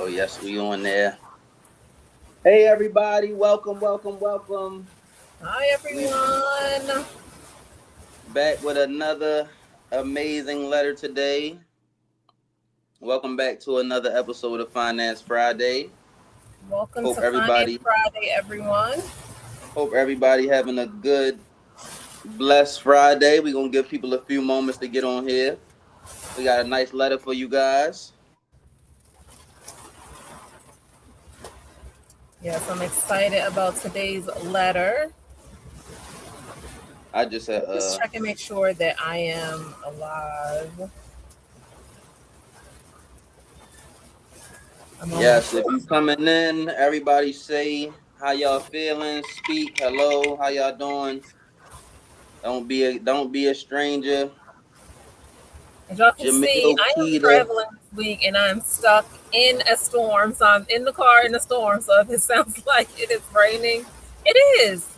Oh, yes, we on there. Hey, everybody. Welcome, welcome, welcome. Hi We everyone. back with another amazing letter today. Welcome back to another episode of Finance Friday. Welcome Hope to Finance everybody, Friday, everyone. hope everybody having a good, blessed Friday. We're going to give people a few moments to get on here. We got a nice letter for you guys. Yes, I'm excited about today's letter. I just said, Just check and make sure that I am alive. I'm yes, almost if you coming in, everybody say how y'all feeling, speak, hello, how y'all doing. Don't be a stranger. As y'all can see, Jamil I am Keita. traveling this week and I'm stuck in a storm. So I'm in the car in a storm. So if it sounds like it is raining, it is.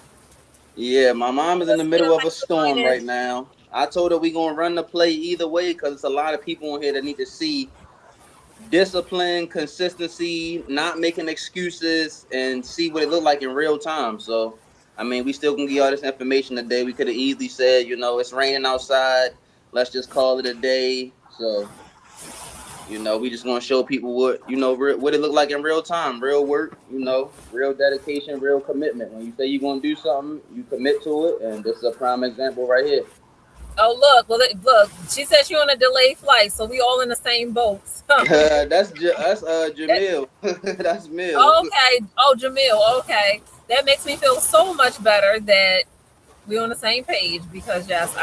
Yeah, my mom is in the Just middle of a thanks for storm joining. right now. I told her we gonna run the play either way because it's a lot of people in here that need to see discipline, consistency, not making excuses, and see what it looked like in real time. So, I mean, we still can give all this information today. We could have easily said, it's raining outside. Let's just call it a day. So, we just want to show people what it looked like in real time, real work, real dedication, real commitment. When you say you're gonna do something, you commit to it, and this is a prime example right here. Oh look, well look, she said she on a delayed flight, so we all in the same boat. That's That, Jamil. That's Mill. okay. Oh, Jamil. Okay, that makes me feel so much better that we're on the same page because yes,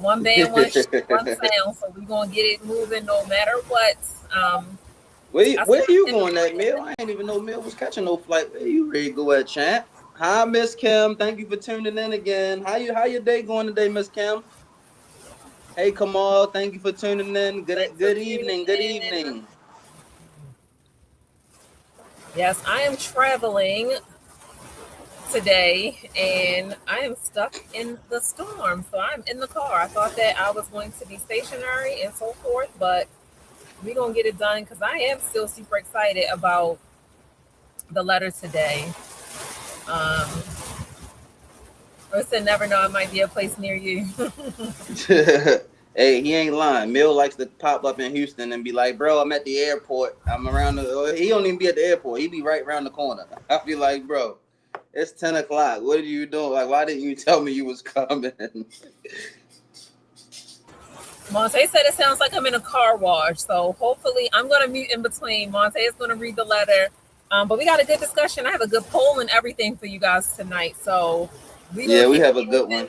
one band, one sound, so we're gonna get it moving no matter what. Um, I Where started you in the going at, Mill? morning. I ain't even know Mill was catching no flight. Where you ready to go at, champ? Hi, Miss Kim. Thank you for tuning in again. How your day going today, Miss Kim? Hey, Kamal. Thank you for tuning in. Thanks for Good tuning evening. Good in. evening. Yes, I am traveling today, and I am stuck in the storm. So I'm in the car. I thought that I was going to be stationary and so forth, but we're gonna get it done because I am still super excited about the letter today. Um, or said never know, it might be a place near you. Hey, he ain't lying. Mill likes to pop up in Houston and be like, "Bro, I'm at the airport. I'm around the." He don't even be at the airport. He be right around the corner. I feel like, bro, it's 10 o'clock. What are you doing? Like, why didn't you tell me you was coming? Monte said it sounds like I'm in a car wash, so hopefully I'm gonna mute in between. Monte is gonna read the letter, but we got a good discussion. I have a good poll and everything for you guys tonight, so we gonna Yeah, we keep it have a good moving. one.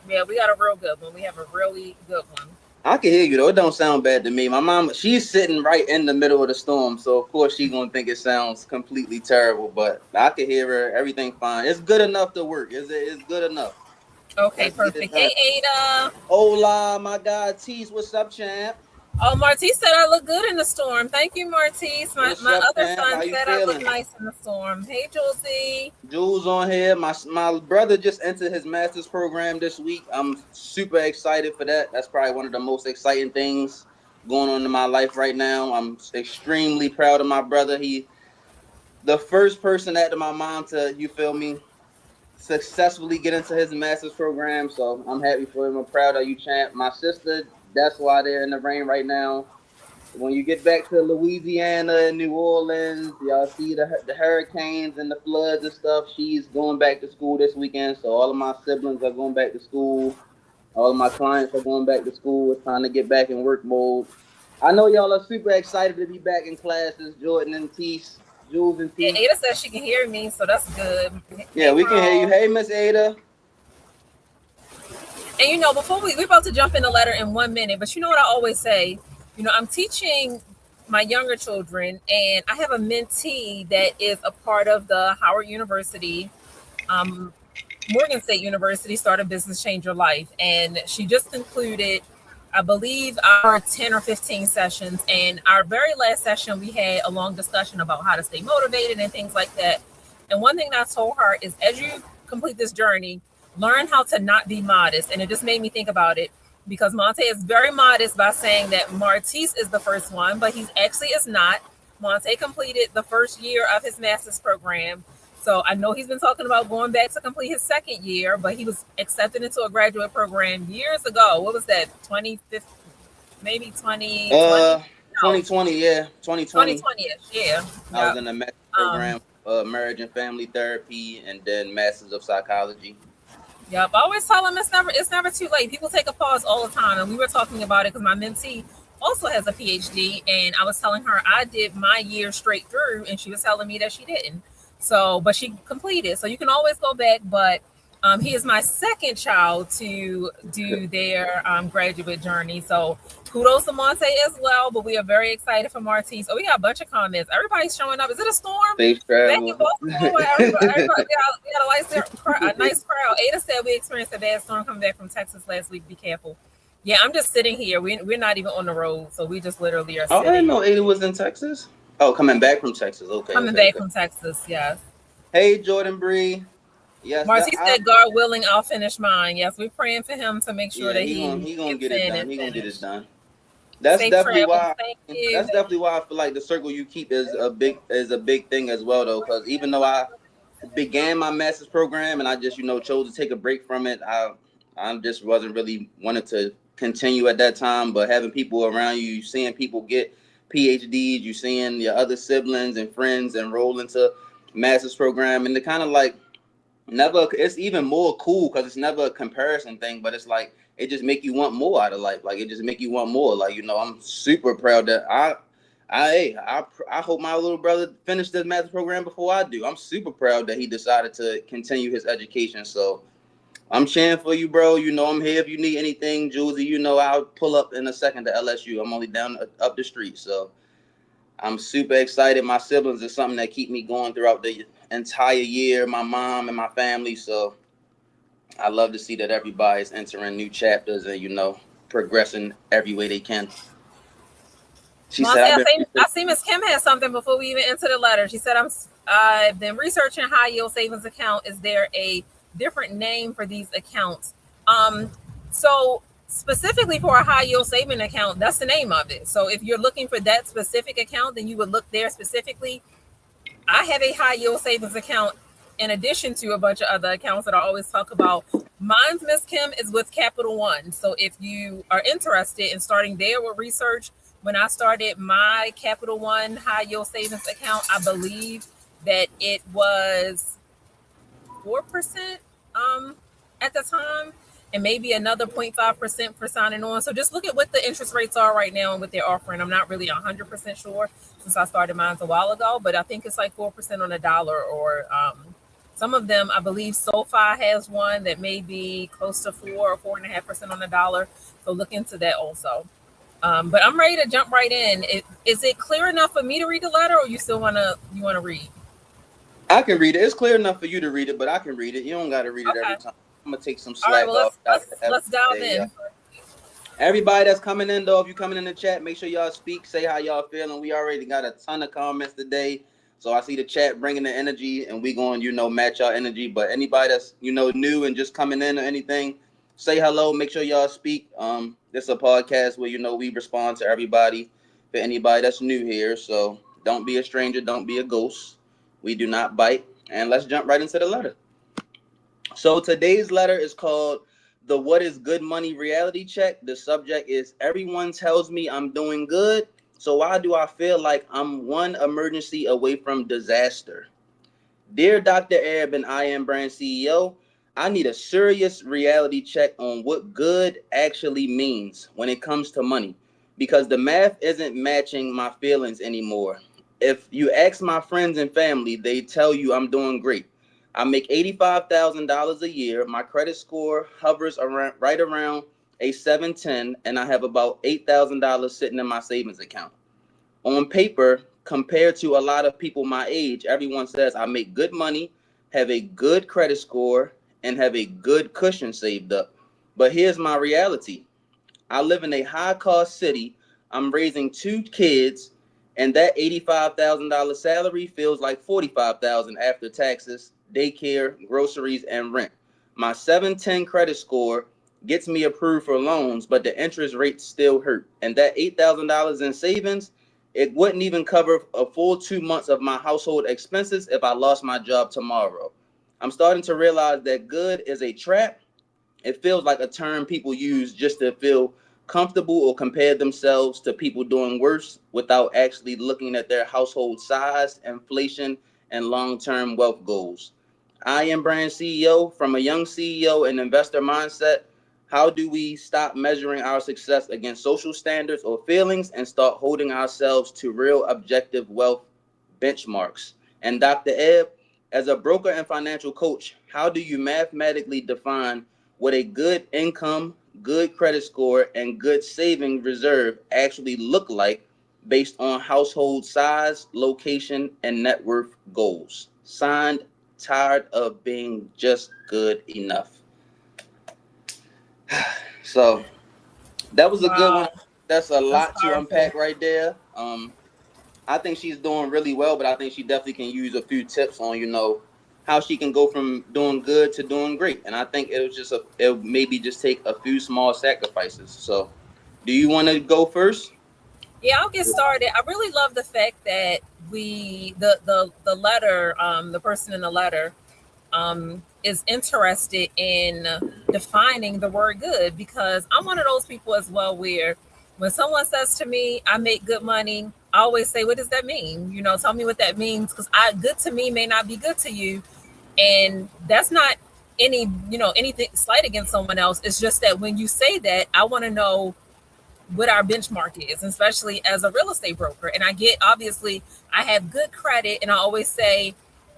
Yeah, we got a real good one. We have a really good one. I can hear you though. It don't sound bad to me. My mom, she's sitting right in the middle of the storm, so of course she's gonna think it sounds completely terrible. But I can hear her. Everything fine. It's good enough to work. It's good enough. Okay, Let's get it perfect. Hey, done. Ada. Hola, my God, Tease. What's up, champ? Oh, Martise said I look good in the storm. Thank you, Martise. My, What's my up, other champ? How son you said I look feeling? nice in the storm. Hey, Josie. Jules on here. My brother just entered his master's program this week. I'm super excited for that. That's probably one of the most exciting things going on in my life right now. I'm extremely proud of my brother. He the first person after my mom to, you feel me, successfully get into his master's program. So I'm happy for him. I'm proud of you, champ. My sister, that's why they're in the rain right now. When you get back to Louisiana and New Orleans, y'all see the hurricanes and the floods and stuff. She's going back to school this weekend, so all of my siblings are going back to school. All of my clients are going back to school. It's time to get back in work mode. I know y'all are super excited to be back in classes, Jordan and Teese, Jules and Yeah, Teese. Ada says she can hear me, so that's good. Yeah, Hey, we can hear you. girl. Hey, Miss Ada. And before we're about to jump in the letter in 1 minute, but you know what I always say? I'm teaching my younger children, and I have a mentee that is a part of the Howard University, um, Morgan State University Startup Business Change Your Life. And she just concluded, I believe, our 10 or 15 sessions. And our very last session, we had a long discussion about how to stay motivated and things like that. And one thing that I told her is as you complete this journey, learn how to not be modest. And it just made me think about it because Monte is very modest by saying that Martise is the first one, but he actually is not. Monte completed the first year of his master's program. So I know he's been talking about going back to complete his second year, but he was accepted into a graduate program years ago. What was that? 2015, maybe 2020? No, 2020, yeah, 2020. 2020ish. Yeah. I was Yep. in the master's Um, program, marriage and family therapy, and then masters of psychology. Yep. I always tell them it's never too late. People take a pause all the time, and we were talking about it because my mentee also has a PhD, and I was telling her I did my year straight through, and she was telling me that she didn't. So, but she completed. So you can always go back, but. He is my second child to do their graduate journey. So kudos to Monte as well. But we are very excited for Martine. So we got a bunch of comments. Everybody's showing up. Is it a storm Safe back in travel. Baltimore? Where everybody we got a nice crowd. Ada said we experienced a bad storm coming back from Texas last week. Be careful. Yeah, I'm just sitting here. We're not even on the road. So we just literally are Oh, I didn't sitting. know Ada was in Texas. Oh, coming back from Texas. Okay, Coming okay, back okay. from Texas, yes. Hey, Jordan Bree. Yes, Marcy said, God willing, I'll finish mine. Yes, we're praying for him to make sure yeah, that he he gonna gets get it in done. and He gonna get it finish. done. That's Safe definitely travels. why. Thank you. That's definitely why I feel like the circle you keep is a big thing as well, though. Because even though I began my master's program and I just chose to take a break from it, I just wasn't really wanted to continue at that time. But having people around you, seeing people get PhDs, you seeing your other siblings and friends enroll into master's program, and the kind of like never it's even more cool because it's never a comparison thing, but it's like it just make you want more out of life. Like it just make you want more. Like I'm super proud that I hope my little brother finished the math program before I do. I'm super proud that he decided to continue his education. So I'm cheering for you, bro. I'm here if you need anything, Julesy. I'll pull up in a second to LSU. I'm only down up the street. So I'm super excited. My siblings is something that keep me going throughout the entire year. My mom and my family. So I love to see that everybody's entering new chapters and progressing every way they can. She said, Monse, "I've been I see Miss Kim has something before we even enter the letter. She said, I've been researching high yield savings account. Is there a different name for these accounts? So specifically for a high yield saving account, that's the name of it. So if you're looking for that specific account, then you would look there specifically. I have a high yield savings account in addition to a bunch of other accounts that I always talk about. Mine's Miss Kim is with Capital One. So if you are interested in starting there with research, when I started my Capital One high yield savings account, I believe that it was 4% at the time, and maybe another 0.5% for signing on. So just look at what the interest rates are right now and what they're offering. I'm not really 100% sure since I started mine a while ago, but I think it's like 4% on a dollar, or some of them, I believe SoFi has one that may be close to 4 or 4.5% on the dollar. So look into that also. But I'm ready to jump right in. Is it clear enough for me to read the letter, or you wanna read? I can read it. It's clear enough for you to read it, but I can read it. You don't got to read it every Okay. time. I'm gonna take some All right. slack Well, off. let's dive in. Everybody that's coming in, though, if you coming in the chat, make sure y'all speak, say how y'all feeling. We already got a ton of comments today, so I see the chat bringing the energy, and we going, match our energy. But anybody that's new and just coming in or anything, say hello. Make sure y'all speak. This is a podcast where we respond to everybody. For anybody that's new here, so don't be a stranger, don't be a ghost. We do not bite, and let's jump right into the letter. So today's letter is called the What is Good Money Reality Check. The subject is everyone tells me I'm doing good. So why do I feel like I'm one emergency away from disaster? Dear Dr. Arab and EyeAm brand CEO, I need a serious reality check on what good actually means when it comes to money, because the math isn't matching my feelings anymore. If you ask my friends and family, they tell you I'm doing great. I make $85,000 a year. My credit score hovers right around a 710, and I have about $8,000 sitting in my savings account. On paper, compared to a lot of people my age, everyone says I make good money, have a good credit score, and have a good cushion saved up. But here's my reality. I live in a high cost city. I'm raising two kids, and that $85,000 salary feels like $45,000 after taxes, daycare, groceries, and rent. My 710 credit score gets me approved for loans, but the interest rates still hurt. And that $8,000 in savings It wouldn't even cover a full 2 months of my household expenses if I lost my job tomorrow. I'm starting to realize that good is a trap. It feels like a term people use just to feel comfortable or compare themselves to people doing worse without actually looking at their household size, inflation, and long term wealth goals. I am brand CEO from a young CEO and investor mindset. How do we stop measuring our success against social standards or feelings and start holding ourselves to real objective wealth benchmarks? And Dr. Ebb, as a broker and financial coach, how do you mathematically define what a good income, good credit score, and good saving reserve actually look like based on household size, location, and net worth goals? Signed, tired of being just good enough. So that was a good one. Wow, That's a that's lot to powerful. unpack right there. I think she's doing really well, but I think she definitely can use a few tips on, how she can go from doing good to doing great. And I think it'll maybe just take a few small sacrifices. So, do you want to go first? Yeah, I'll get started. I really love the fact that the letter, the person in the letter, is interested in defining the word good, because I'm one of those people as well where when someone says to me, I make good money, I always say, what does that mean? Tell me what that means, because I good to me may not be good to you. And that's not anything slight against someone else. It's just that when you say that, I want to know what our benchmark is, especially as a real estate broker. And I get, obviously, I have good credit, and I always say,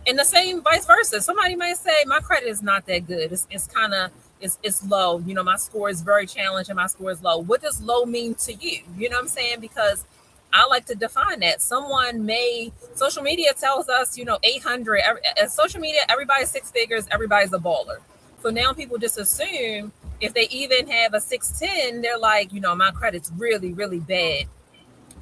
and the same vice versa. Somebody might say my credit is not that good. It's kind of it's low. My score is very challenged, and my score is low. What does low mean to you? You know what I'm saying? Because I like to define that. Social media tells us, 800. Social media, everybody's six figures, everybody's a baller. So now people just assume if they even have a 610, they're like, my credit's really, really bad,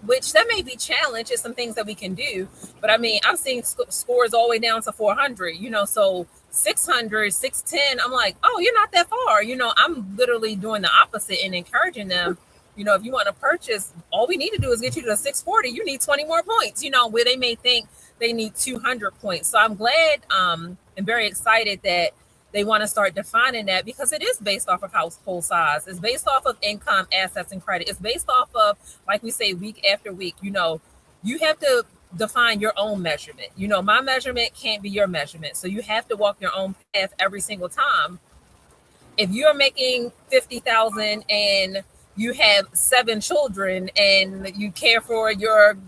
which that may be challenged. It's some things that we can do. But I mean, I've seen scores all the way down to 400, so 600, 610. I'm like, oh, you're not that far. I'm literally doing the opposite and encouraging them. If you want to purchase, all we need to do is get you to the 640. You need 20 more points, where they may think they need 200 points. So I'm glad and very excited that they want to start defining that, because it is based off of household size. It's based off of income, assets, and credit. It's based off of, like we say, week after week. You have to define your own measurement. My measurement can't be your measurement. So you have to walk your own path every single time. If you're making 50,000 and you have seven children and you care for your,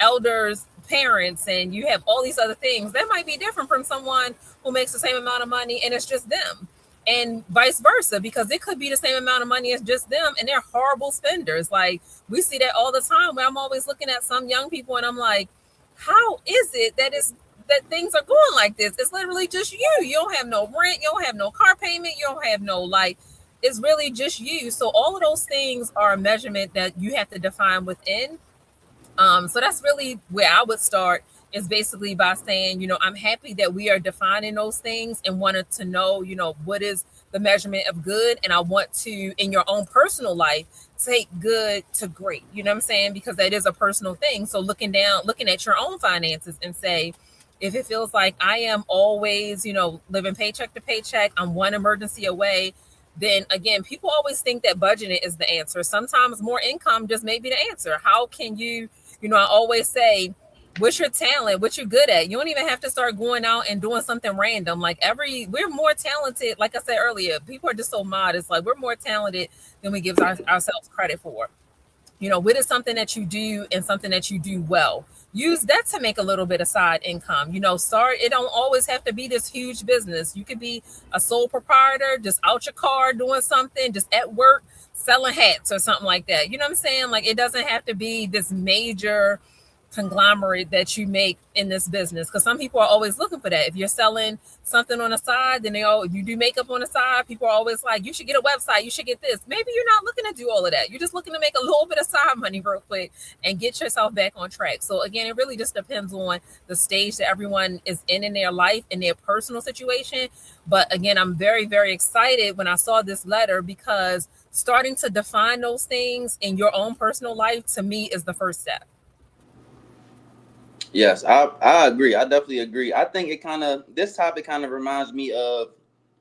elders, parents, and you have all these other things, that might be different from someone who makes the same amount of money and it's just them. And vice versa, because it could be the same amount of money as just them and they're horrible spenders. Like, we see that all the time, where I'm always looking at some young people and I'm like, how is it that things are going like this? It's literally just you. You don't have no rent, you don't have no car payment, you don't have no, like, it's really just you. So all of those things are a measurement that you have to define within. So that's really where I would start, is basically by saying, I'm happy that we are defining those things and wanted to know, what is the measurement of good. And I want to, in your own personal life, take good to great. You know what I'm saying? Because that is a personal thing. So looking at your own finances and say, if it feels like I am always, living paycheck to paycheck, I'm one emergency away, then again, people always think that budgeting is the answer. Sometimes more income just may be the answer. How can you, I always say, what's your talent? What you're good at? You don't even have to start going out and doing something random. Like, we're more talented. Like I said earlier, people are just so modest. Like, we're more talented than we give ourselves credit for. What is something that you do and something that you do well? Use that to make a little bit of side income. Start. It don't always have to be this huge business. You could be a sole proprietor, just out your car doing something, just at work selling hats or something like that. You know what I'm saying? Like, it doesn't have to be this major conglomerate that you make in this business, because some people are always looking for that. If you're selling something on the side, then you do makeup on the side, people are always like, you should get a website, you should get this. Maybe you're not looking to do all of that. You're just looking to make a little bit of side money real quick and get yourself back on track. So again, it really just depends on the stage that everyone is in their life, in their personal situation. But again, I'm very, very excited when I saw this letter, because starting to define those things in your own personal life, to me, is the first step. Yes, I agree. I definitely agree. I think this topic kind of reminds me of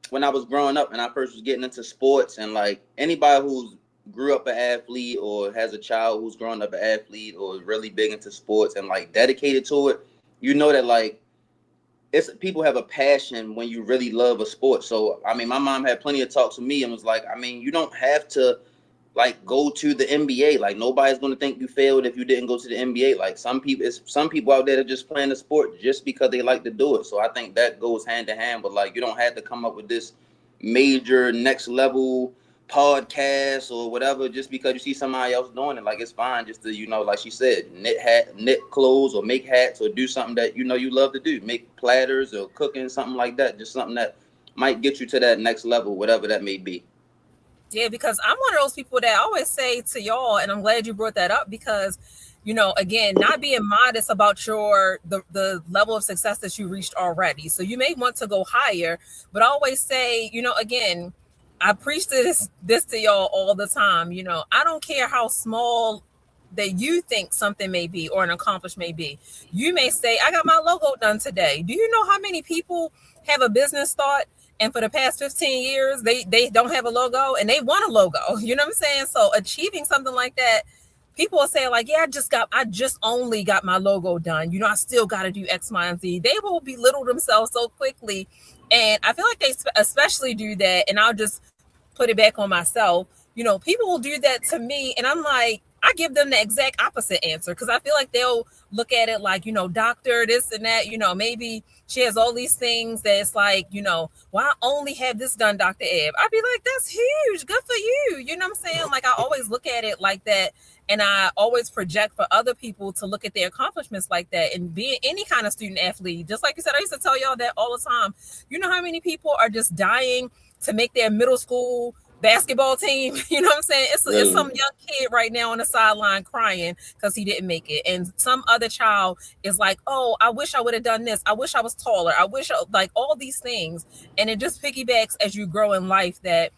when I was growing up and I first was getting into sports, and like anybody who's grew up an athlete or has a child who's grown up an athlete or is really big into sports and like dedicated to it, you know that like it's people have a passion when you really love a sport. So I mean, my mom had plenty of talks with me and was like, I mean, you don't have to like go to the NBA. Like nobody's gonna think you failed if you didn't go to the NBA. Like some people out there that just playing the sport just because they like to do it. So I think that goes hand in hand. But like you don't have to come up with this major next level podcast or whatever just because you see somebody else doing it. Like it's fine just to, like she said, knit clothes or make hats or do something that you love to do. Make platters or cooking, something like that. Just something that might get you to that next level, whatever that may be. Yeah, because I'm one of those people that always say to y'all, and I'm glad you brought that up because, again, not being modest about the level of success that you reached already. So you may want to go higher, but I always say, again, I preach this to y'all all the time. I don't care how small that you think something may be or an accomplishment may be. You may say, I got my logo done today. Do you know how many people have a business thought and for the past 15 years they don't have a logo and they want a logo? You know what I'm saying? So achieving something like that, people will say like, yeah, I just only got my logo done. I still got to do X, Y, and Z. They will belittle themselves so quickly. And I feel like they especially do that. And I'll just put it back on myself. People will do that to me. And I'm like, I give them the exact opposite answer because I feel like they'll look at it like, doctor, this and that, maybe she has all these things that it's like, well, I only have this done, Dr. Ebb. I'd be like, that's huge. Good for you. You know what I'm saying? Like, I always look at it like that. And I always project for other people to look at their accomplishments like that. And being any kind of student athlete, just like you said, I used to tell y'all that all the time. You know how many people are just dying to make their middle school basketball team? You know what I'm saying? It's some young kid right now on the sideline crying because he didn't make it, and some other child is like, oh, I wish I would have done this, I wish I was taller, I wish like all these things. And it just piggybacks as you grow in life that,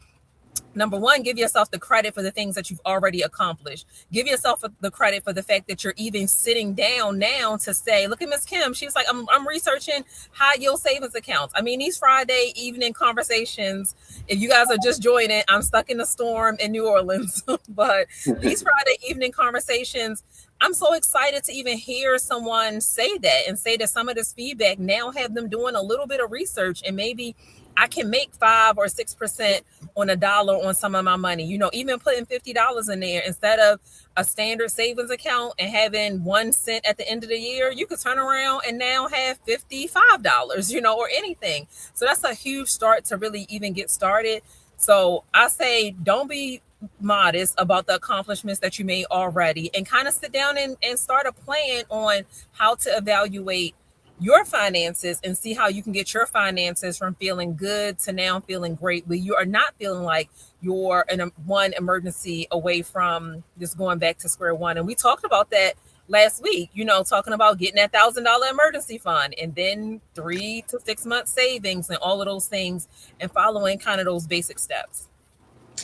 number one, give yourself the credit for the things that you've already accomplished. Give yourself the credit for the fact that you're even sitting down now to say, look at Miss Kim. She's like, I'm researching high yield savings accounts. I mean, these Friday evening conversations, if you guys are just joining, I'm stuck in a storm in New Orleans. But these Friday evening conversations, I'm so excited to even hear someone say that and say that some of this feedback now have them doing a little bit of research, and maybe I can make 5 or 6% on a dollar on some of my money. Even putting $50 in there instead of a standard savings account and having 1 cent at the end of the year, you could turn around and now have $55, or anything. So that's a huge start to really even get started. So I say, don't be modest about the accomplishments that you made already, and kind of sit down and start a plan on how to evaluate your finances and see how you can get your finances from feeling good to now feeling great, where you are not feeling like you're in one emergency away from just going back to square one. And we talked about that last week, talking about getting that $1,000 emergency fund and then 3 to 6 months savings and all of those things, and following kind of those basic steps.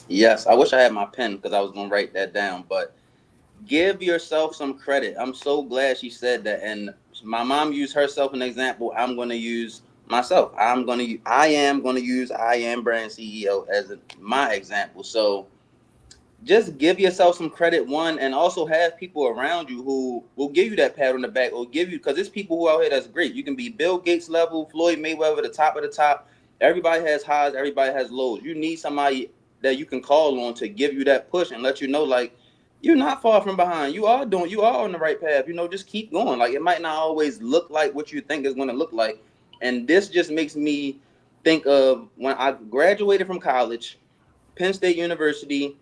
Yes, I wish I had my pen because I was going to write that down. But give yourself some credit. I'm so glad she said that. And my mom used herself an example. I'm going to use myself. I am going to use EyeAm brand CEO as my example. So just give yourself some credit, one, and also have people around you who will give you that pat on the back, or give you, because there's people who out here that's great. You can be Bill Gates level, Floyd Mayweather, the top of the top. Everybody has highs, everybody has lows. You need somebody that you can call on to give you that push and let you know, like, you're not far from behind. You are on the right path. Just keep going. Like, it might not always look like what you think is going to look like. And this just makes me think of when I graduated from college, Penn State University.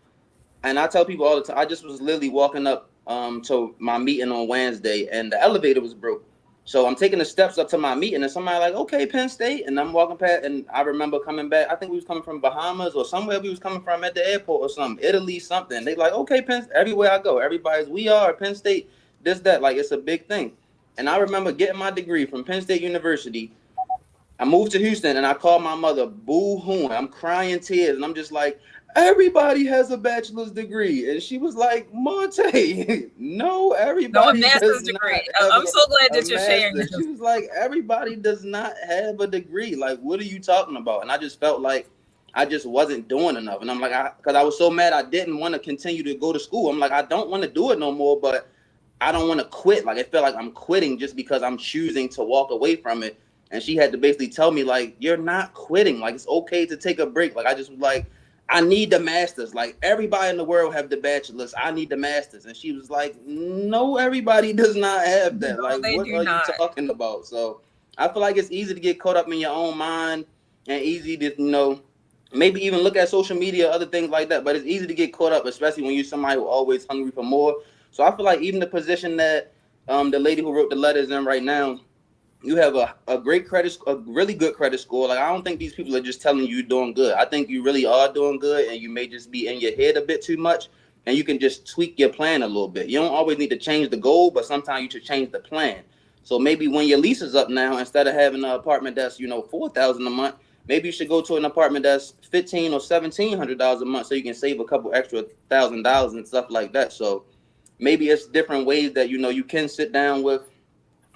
And I tell people all the time, I just was literally walking up to my meeting on Wednesday, and the elevator was broke. So I'm taking the steps up to my meeting, and somebody like, okay, Penn State, and I'm walking past, and I remember coming back. I think we was coming from Bahamas or somewhere we was coming from at the airport or something, Italy, something. They like, okay, Penn. Everywhere I go, everybody's, we are Penn State, this, that, like, it's a big thing. And I remember getting my degree from Penn State University. I moved to Houston, and I called my mother boo-hooing. I'm crying tears, and I'm just like, everybody has a bachelor's degree. And she was like, Monte, no, No, a everybody master's does not degree. have I'm so glad a that you're sharing master's. She this. was like, everybody does not have a degree. Like, what are you talking about? And I just felt like I just wasn't doing enough. And I'm like, because I was so mad, I didn't want to continue to go to school. I'm like, I don't want to do it no more, but I don't want to quit. Like, it felt like I'm quitting just because I'm choosing to walk away from it. And she had to basically tell me, like, you're not quitting. Like, it's okay to take a break. Like, I just was like, I need the masters. Like, everybody in the world have the bachelors. I need the masters. And she was like, no, everybody does not have that. No, Like, they what do are you not. talking about? So I feel like it's easy to get caught up in your own mind and easy to, maybe even look at social media, other things like that. But it's easy to get caught up, especially when you're somebody who's always hungry for more. So I feel like even the position that the lady who wrote the letters in right now, you have a great credit, a really good credit score. Like, I don't think these people are just telling you you're doing good. I think you really are doing good, and you may just be in your head a bit too much, and you can just tweak your plan a little bit. You don't always need to change the goal, but sometimes you should change the plan. So maybe when your lease is up now, instead of having an apartment that's $4,000 a month, maybe you should go to an apartment that's $1,500 or $1,700 a month, so you can save a couple extra $1,000 and stuff like that. So maybe it's different ways that you can sit down with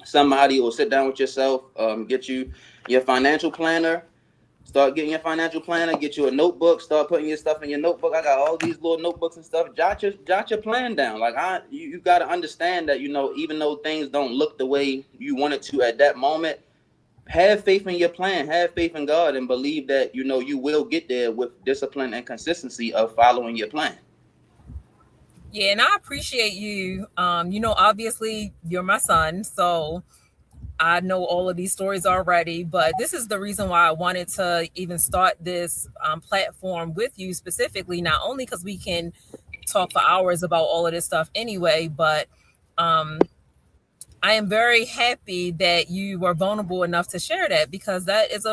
somebody or sit down with yourself, get you your financial planner, start getting your financial planner, get you a notebook, start putting your stuff in your notebook. I got all these little notebooks and stuff. Jot your plan down. Like, you got to understand that even though things don't look the way you want it to at that moment, have faith in your plan, have faith in God, and believe that you will get there with discipline and consistency of following your plan. Yeah, and I appreciate you. Obviously you're my son, so I know all of these stories already, but this is the reason why I wanted to even start this platform with you specifically, not only because we can talk for hours about all of this stuff anyway, but um, I am very happy that you were vulnerable enough to share that because that's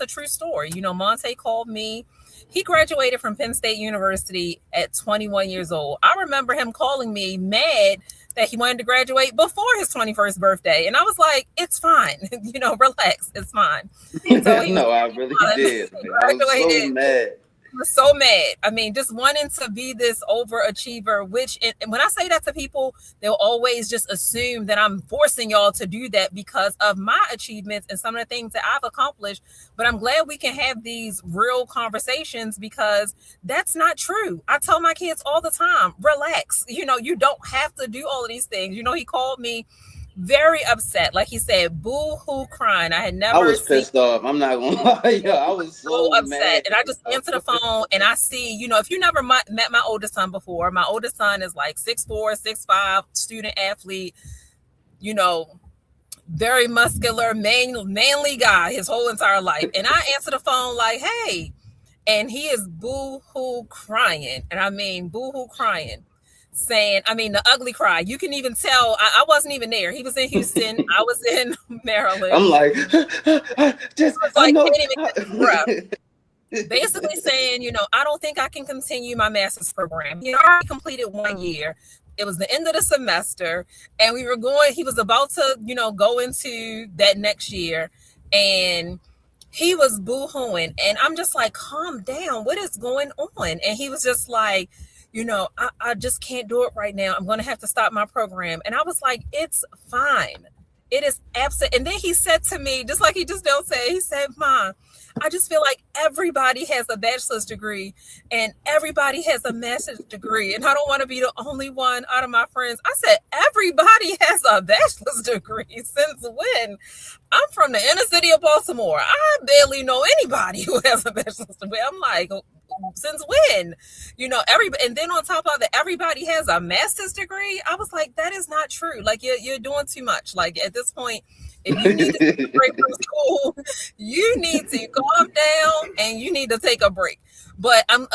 a true story. Monte called me. He graduated from Penn State University at 21 years old. I remember him calling me mad that he wanted to graduate before his 21st birthday. And I was like, it's fine. Relax. It's fine. So he No, I really did. he I was so graduated. mad. Was so mad. I mean, just wanting to be this overachiever, which, and when I say that to people, they'll always just assume that I'm forcing y'all to do that because of my achievements and some of the things that I've accomplished. But I'm glad we can have these real conversations because that's not true. I tell my kids all the time, relax. You don't have to do all of these things. He called me very upset. Like he said, boo hoo crying. I had I never was seen pissed off. I'm not gonna lie, yo. I was so so upset. mad. And I just answer the phone and I see, if you never met my oldest son before, my oldest son is like 6'4", 6'5", student athlete, you know, very muscular, manly guy his whole entire life. And I answer the phone like, hey, and he is boo-hoo crying. And I mean boo-hoo crying. Saying, I mean, the ugly cry. You can even tell I wasn't even there. He was in Houston. I was in Maryland. I'm like, He just was I like, know. can't even catch his breath. Basically saying, I don't think I can continue my master's program. He already completed 1 year. It was the end of the semester, and he was about to, go into that next year, and he was boo-hooing. And I'm just like, calm down. What is going on? And he was just like, I just can't do it right now. I'm going to have to stop my program. And I was like, it's fine. It is absolute. And then he said to me, just like he just don't say, he said, Mom, I just feel like everybody has a bachelor's degree and everybody has a master's degree. And I don't want to be the only one out of my friends. I said, everybody has a bachelor's degree. Since when? I'm from the inner city of Baltimore. I barely know anybody who has a bachelor's degree. I'm like, since when? And then on top of that, everybody has a master's degree. I was like, that is not true. Like, you're doing too much. Like, at this point, if you need to take a break from school, you need to calm down and you need to take a break. But I'm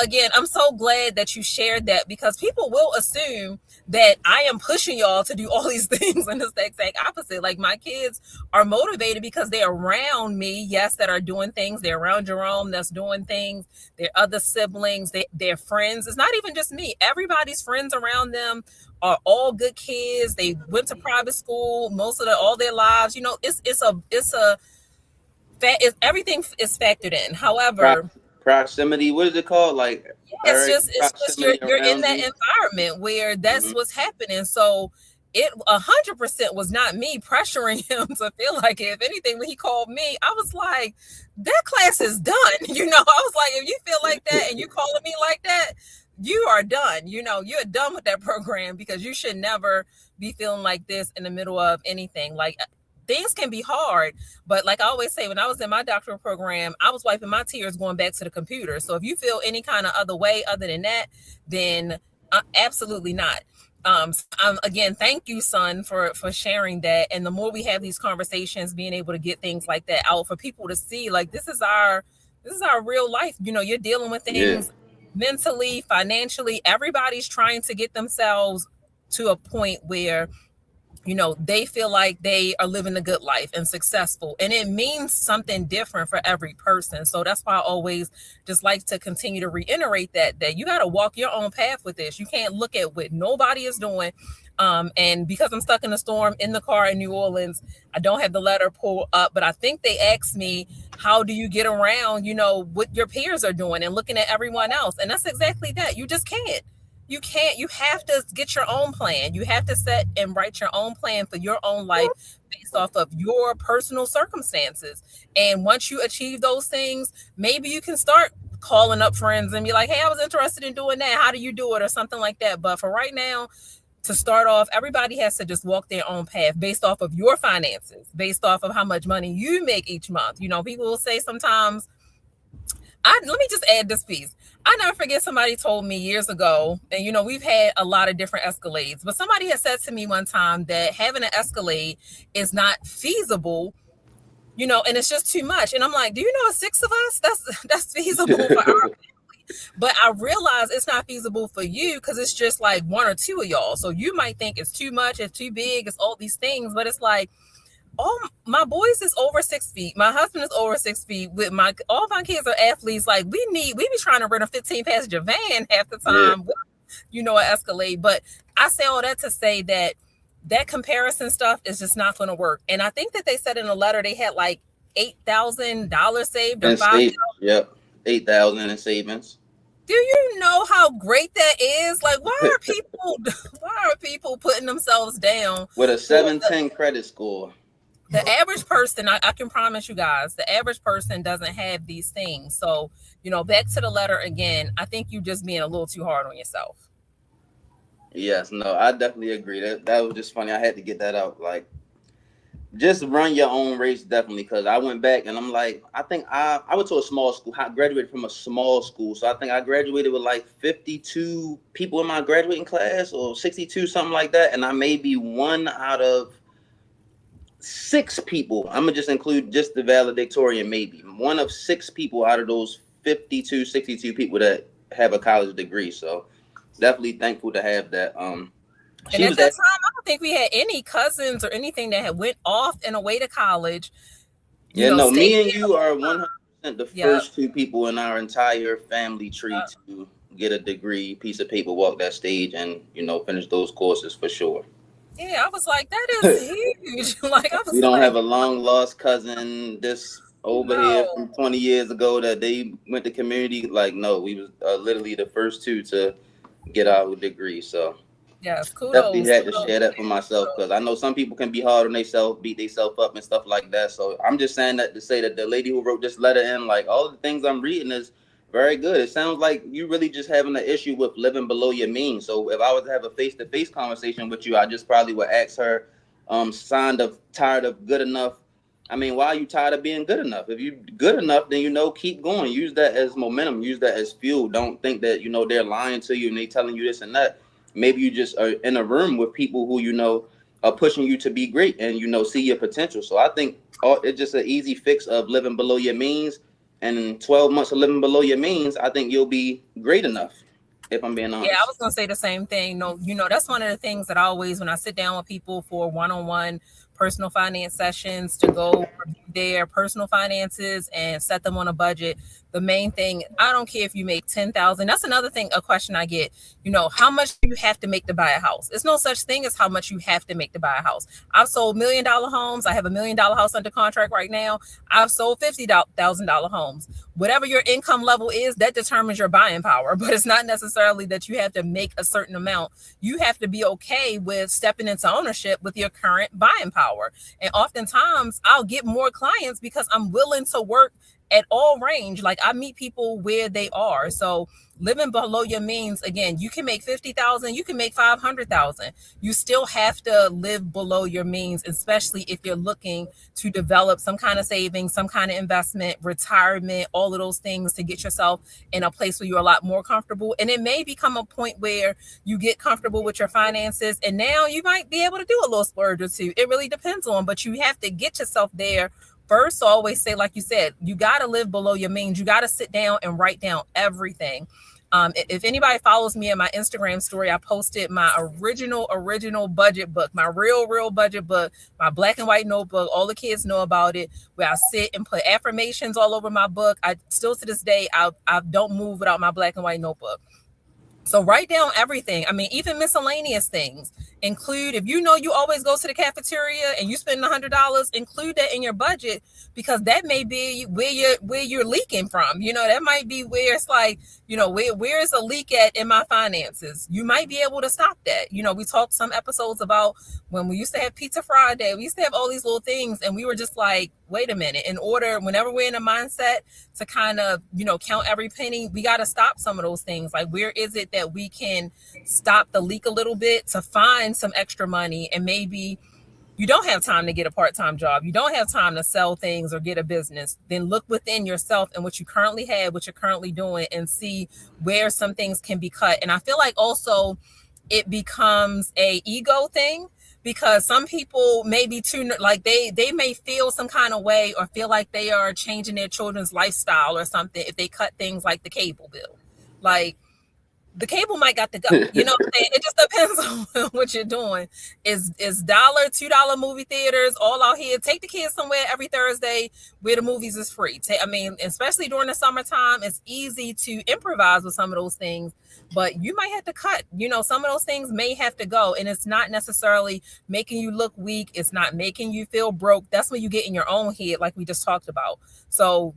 so glad that you shared that because people will assume that I am pushing y'all to do all these things, and it's the exact opposite. Like, my kids are motivated because they're around me, yes, that are doing things. They're around Jerome that's doing things. Their other siblings, their friends. It's not even just me. Everybody's friends around them are all good kids. They went to private school all their lives. Everything is factored in. Right. However, proximity. What is it called? Like Eric It's just proximity you're in around that you. environment where that's Hmm. what's happening. So it 100% was not me pressuring him to feel like it. If anything, when he called me, I was like, that class is done. I was like, if you feel like that and you calling me like that, you are done. You're done with that program because you should never be feeling like this in the middle of anything. Like things can be hard, but like I always say, when I was in my doctoral program, I was wiping my tears going back to the computer. So if you feel any kind of other way other than that, then absolutely not. Again, thank you, son, for sharing that. And the more we have these conversations, being able to get things like that out for people to see, like this is our real life. You're dealing with Yeah. things mentally, financially. Everybody's trying to get themselves to a point where they feel like they are living a good life and successful, and it means something different for every person. So that's why I always just like to continue to reiterate that you got to walk your own path with this. You can't look at what nobody is doing. And because I'm stuck in a storm in the car in New Orleans, I don't have the letter pulled up, but I think they asked me, how do you get around what your peers are doing and looking at everyone else? And that's exactly that. You have to get your own plan. You have to set and write your own plan for your own life based off of your personal circumstances. And once you achieve those things, maybe you can start calling up friends and be like, hey, I was interested in doing that. How do you do it? Or something like that. But for right now, to start off, everybody has to just walk their own path based off of your finances, based off of how much money you make each month. People will say sometimes, let me just add this piece. I never forget, somebody told me years ago, and we've had a lot of different Escalades, but somebody had said to me one time that having an Escalade is not feasible, and it's just too much. And I'm like, do you know, 6 of us, that's feasible for our. But I realize it's not feasible for you because it's just like one or two of y'all. So you might think it's too much, it's too big, it's all these things, but it's like, all my boys is over 6 feet. My husband is over 6 feet. With all my kids are athletes. Like we be trying to rent a 15-passenger van half the Yeah. time. An Escalade. But I say all that to say that comparison stuff is just not going to work. And I think that they said in a letter they had like $8,000 saved or And 5,000. savings. Yep. 8,000 in savings. Do you know how great that is? Like, why are people putting themselves down With a for 710 credit score. the average person? I can promise you guys, the average person doesn't have these things. So, back to the letter again, I think you just being a little too hard on yourself. Yes, no, I definitely agree. That was just funny. I had to get that out. Like, just run your own race, definitely. Because I went back and I'm like, I think I went to a small school. I graduated from a small school, so I think I graduated with like 52 people in my graduating class, or 62, something like that. And I may be one out of 6 people. I'm gonna just include just the valedictorian, maybe one of 6 people out of those 52, 62 people that have a college degree. So definitely thankful to have that. And She at was that at time, I don't think we had any cousins or anything that had went off and away to college. Yeah, no, Stayed me and there. you are 100% the Yep. first 2 people in our entire family tree to get a degree, piece of paper, walk that stage, and finish those courses for sure. Yeah, I was like, that is huge. Like, I We was don't have like, a long lost cousin this over here no. from 20 years ago that they went to community. Like, no, we was literally the first 2 to get our degree. So Yes, definitely kudos, had to kudos, share that for myself, because I know some people can be hard on themselves, beat themselves up and stuff like that. So I'm just saying that to say that the lady who wrote this letter in, like, all the things I'm reading is very good. It sounds like you really just having an issue with living below your means. So if I was to have a face-to-face conversation with you, I just probably would ask her, signed of tired of good enough. I mean, why are you tired of being good enough? If you're good enough, then keep going. Use that as momentum. Use that as fuel. Don't think that they're lying to you and they telling you this and that. Maybe you just are in a room with people who are pushing you to be great and see your potential. So I think it's just an easy fix of living below your means, and in 12 months of living below your means, I think you'll be great enough, if I'm being Yeah, I honest. was gonna say the same thing. No, that's one of the things that I always, when I sit down with people for one-on-one personal finance sessions to go review their personal finances and set them on a budget. The main thing, I don't care if you make 10,000. That's another thing, a question I get. How much do you have to make to buy a house? There's no such thing as how much you have to make to buy a house. I've sold $1 million homes. I have $1 million house under contract right now. I've sold $50,000 homes. Whatever your income level is, that determines your buying power. But it's not necessarily that you have to make a certain amount. You have to be okay with stepping into ownership with your current buying power. And oftentimes I'll get more clients because I'm willing to work at all range. Like, I meet people where they are. So living below your means, again, you can make 50,000, you can make 500,000. You still have to live below your means, especially if you're looking to develop some kind of savings, some kind of investment, retirement, all of those things to get yourself in a place where you're a lot more comfortable. And it may become a point where you get comfortable with your finances, and now you might be able to do a little splurge or two. It really depends on, but you have to get yourself there first. So I always say, like you said, you got to live below your means. You got to sit down and write down everything. If anybody follows me in my Instagram story, I posted my original budget book, my real budget book, my black and white notebook. All the kids know about it, where I sit and put affirmations all over my book. I still, to this day, I don't move without my black and white notebook. So write down everything. I mean, even miscellaneous things. Include, if you always go to the cafeteria and you spend $100, include that in your budget, because that may be where you're leaking from. That might be where it's like, where is a leak at in my finances? You might be able to stop that. We talked some episodes about when we used to have Pizza Friday. We used to have all these little things, and we were just like, wait a minute. Whenever we're in a mindset to kind of, count every penny, we got to stop some of those things. Like, where is it that we can stop the leak a little bit to find some extra money? And maybe you don't have time to get a part-time job, you don't have time to sell things or get a business. Then look within yourself and what you currently have, what you're currently doing, and see where some things can be cut. And I feel like also it becomes a ego thing, because some people may be too, like, they may feel some kind of way or feel like they are changing their children's lifestyle or something if they cut things like the cable bill. Like, the cable might got to go. You know what I'm saying? It just depends on what you're doing. Is $1, $2 movie theaters all out here? Take the kids somewhere every Thursday where the movies is free. I mean, especially during the summertime, it's easy to improvise with some of those things, but you might have to cut. Some of those things may have to go, and it's not necessarily making you look weak. It's not making you feel broke. That's when you get in your own head, like we just talked about. So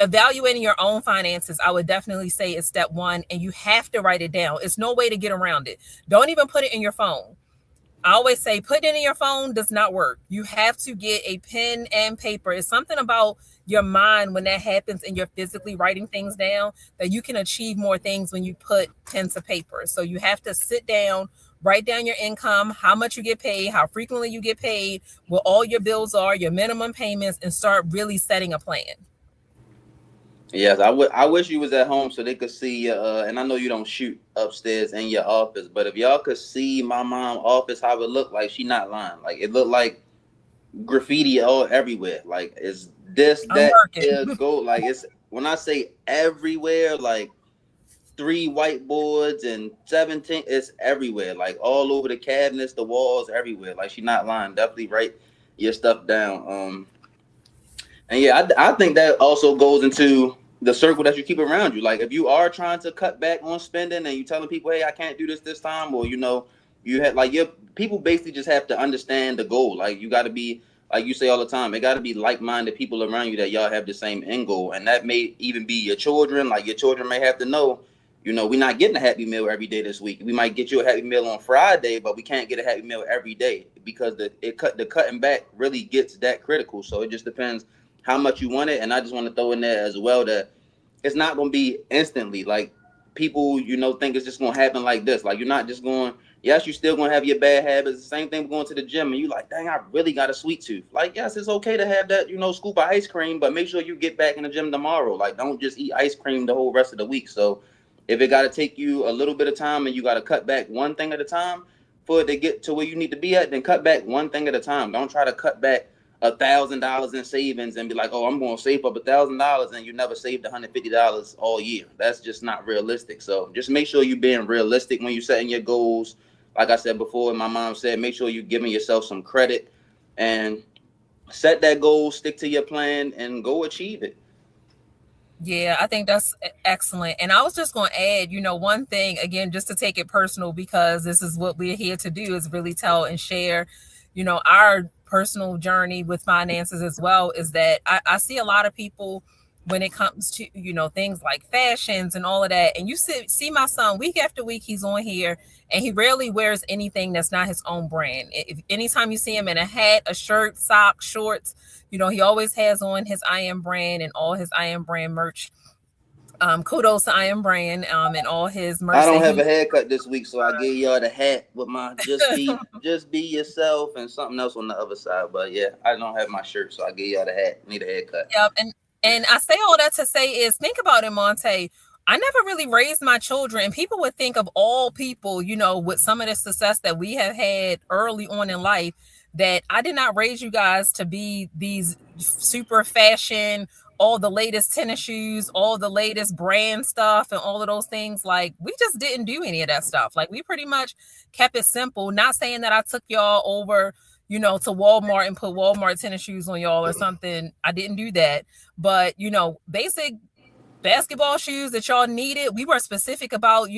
evaluating your own finances, I would definitely say, is step one, and you have to write it down. It's no way to get around it. Don't even put it in your phone. I always say putting it in your phone does not work. You have to get a pen and paper. It's something about your mind when that happens and you're physically writing things down, that you can achieve more things when you put pen to paper. So you have to sit down, write down your income, how much you get paid, how frequently you get paid, what all your bills are, your minimum payments, and start really setting a plan. Yes, I wish you was at home so they could see. And I know you don't shoot upstairs in your office, but if y'all could see my mom's office, how it looked, like she not lying. Like, it looked like graffiti all everywhere. Like, it's this, I'm that, working. go. Like, it's, when I say everywhere, like 3 whiteboards and 17. It's everywhere. Like, all over the cabinets, the walls, everywhere. Like, she not lying. Definitely write your stuff down. And yeah, I think that also goes into the circle that you keep around you. Like, if you are trying to cut back on spending and you telling people, hey, I can't do this time, or you have, like, your people basically just have to understand the goal. Like, you got to be, like you say all the time, it got to be like-minded people around you that y'all have the same end goal, and that may even be your children. Like, your children may have to know, we're not getting a Happy Meal every day this week. We might get you a Happy Meal on Friday, but we can't get a Happy Meal every day, because the cutting back really gets that critical. So it just depends how much you want it. And I just want to throw in there as well that it's not going to be instantly. Like, people, think it's just going to happen like this. Like, you're not just going, yes, you're still going to have your bad habits. The same thing with going to the gym and you like, dang, I really got a sweet tooth. Like, yes, it's okay to have that, scoop of ice cream, but make sure you get back in the gym tomorrow. Like, don't just eat ice cream the whole rest of the week. So if it got to take you a little bit of time and you got to cut back one thing at a time for it to get to where you need to be at, then cut back one thing at a time. Don't try to cut back $1,000 in savings and be like, oh, I'm going to save up $1,000, and you never saved $150 all year. That's just not realistic. So just make sure you're being realistic when you're setting your goals. Like I said before, my mom said, make sure you're giving yourself some credit. And set that goal, stick to your plan, and go achieve it. Yeah, I think that's excellent. And I was just going to add, one thing again, just to take it personal, because this is what we're here to do is really tell and share, our personal journey with finances as well. Is that I see a lot of people when it comes to, things like fashions and all of that. And you see my son week after week, he's on here and he rarely wears anything that's not his own brand. If anytime you see him in a hat, a shirt, socks, shorts, he always has on his EyeAm brand and all his EyeAm brand merch. Kudos to EyeAm brand and all his I merch that don't have he. a haircut this week, so I gave y'all the hat with my just be yourself and something else on the other side. But yeah, I don't have my shirt, so I gave y'all the hat. Need a haircut. Yep, and I say all that to say is think about it, Monte. I never really raised my children, and people would think of all people, with some of the success that we have had early on in life, that I did not raise you guys to be these super fashion, all the latest tennis shoes, all the latest brand stuff, and all of those things. Like, we just didn't do any of that stuff. Like, we pretty much kept it simple. Not saying that I took y'all over, to Walmart and put Walmart tennis shoes on y'all or something. I didn't do that. But, basic basketball shoes that y'all needed. We were specific about,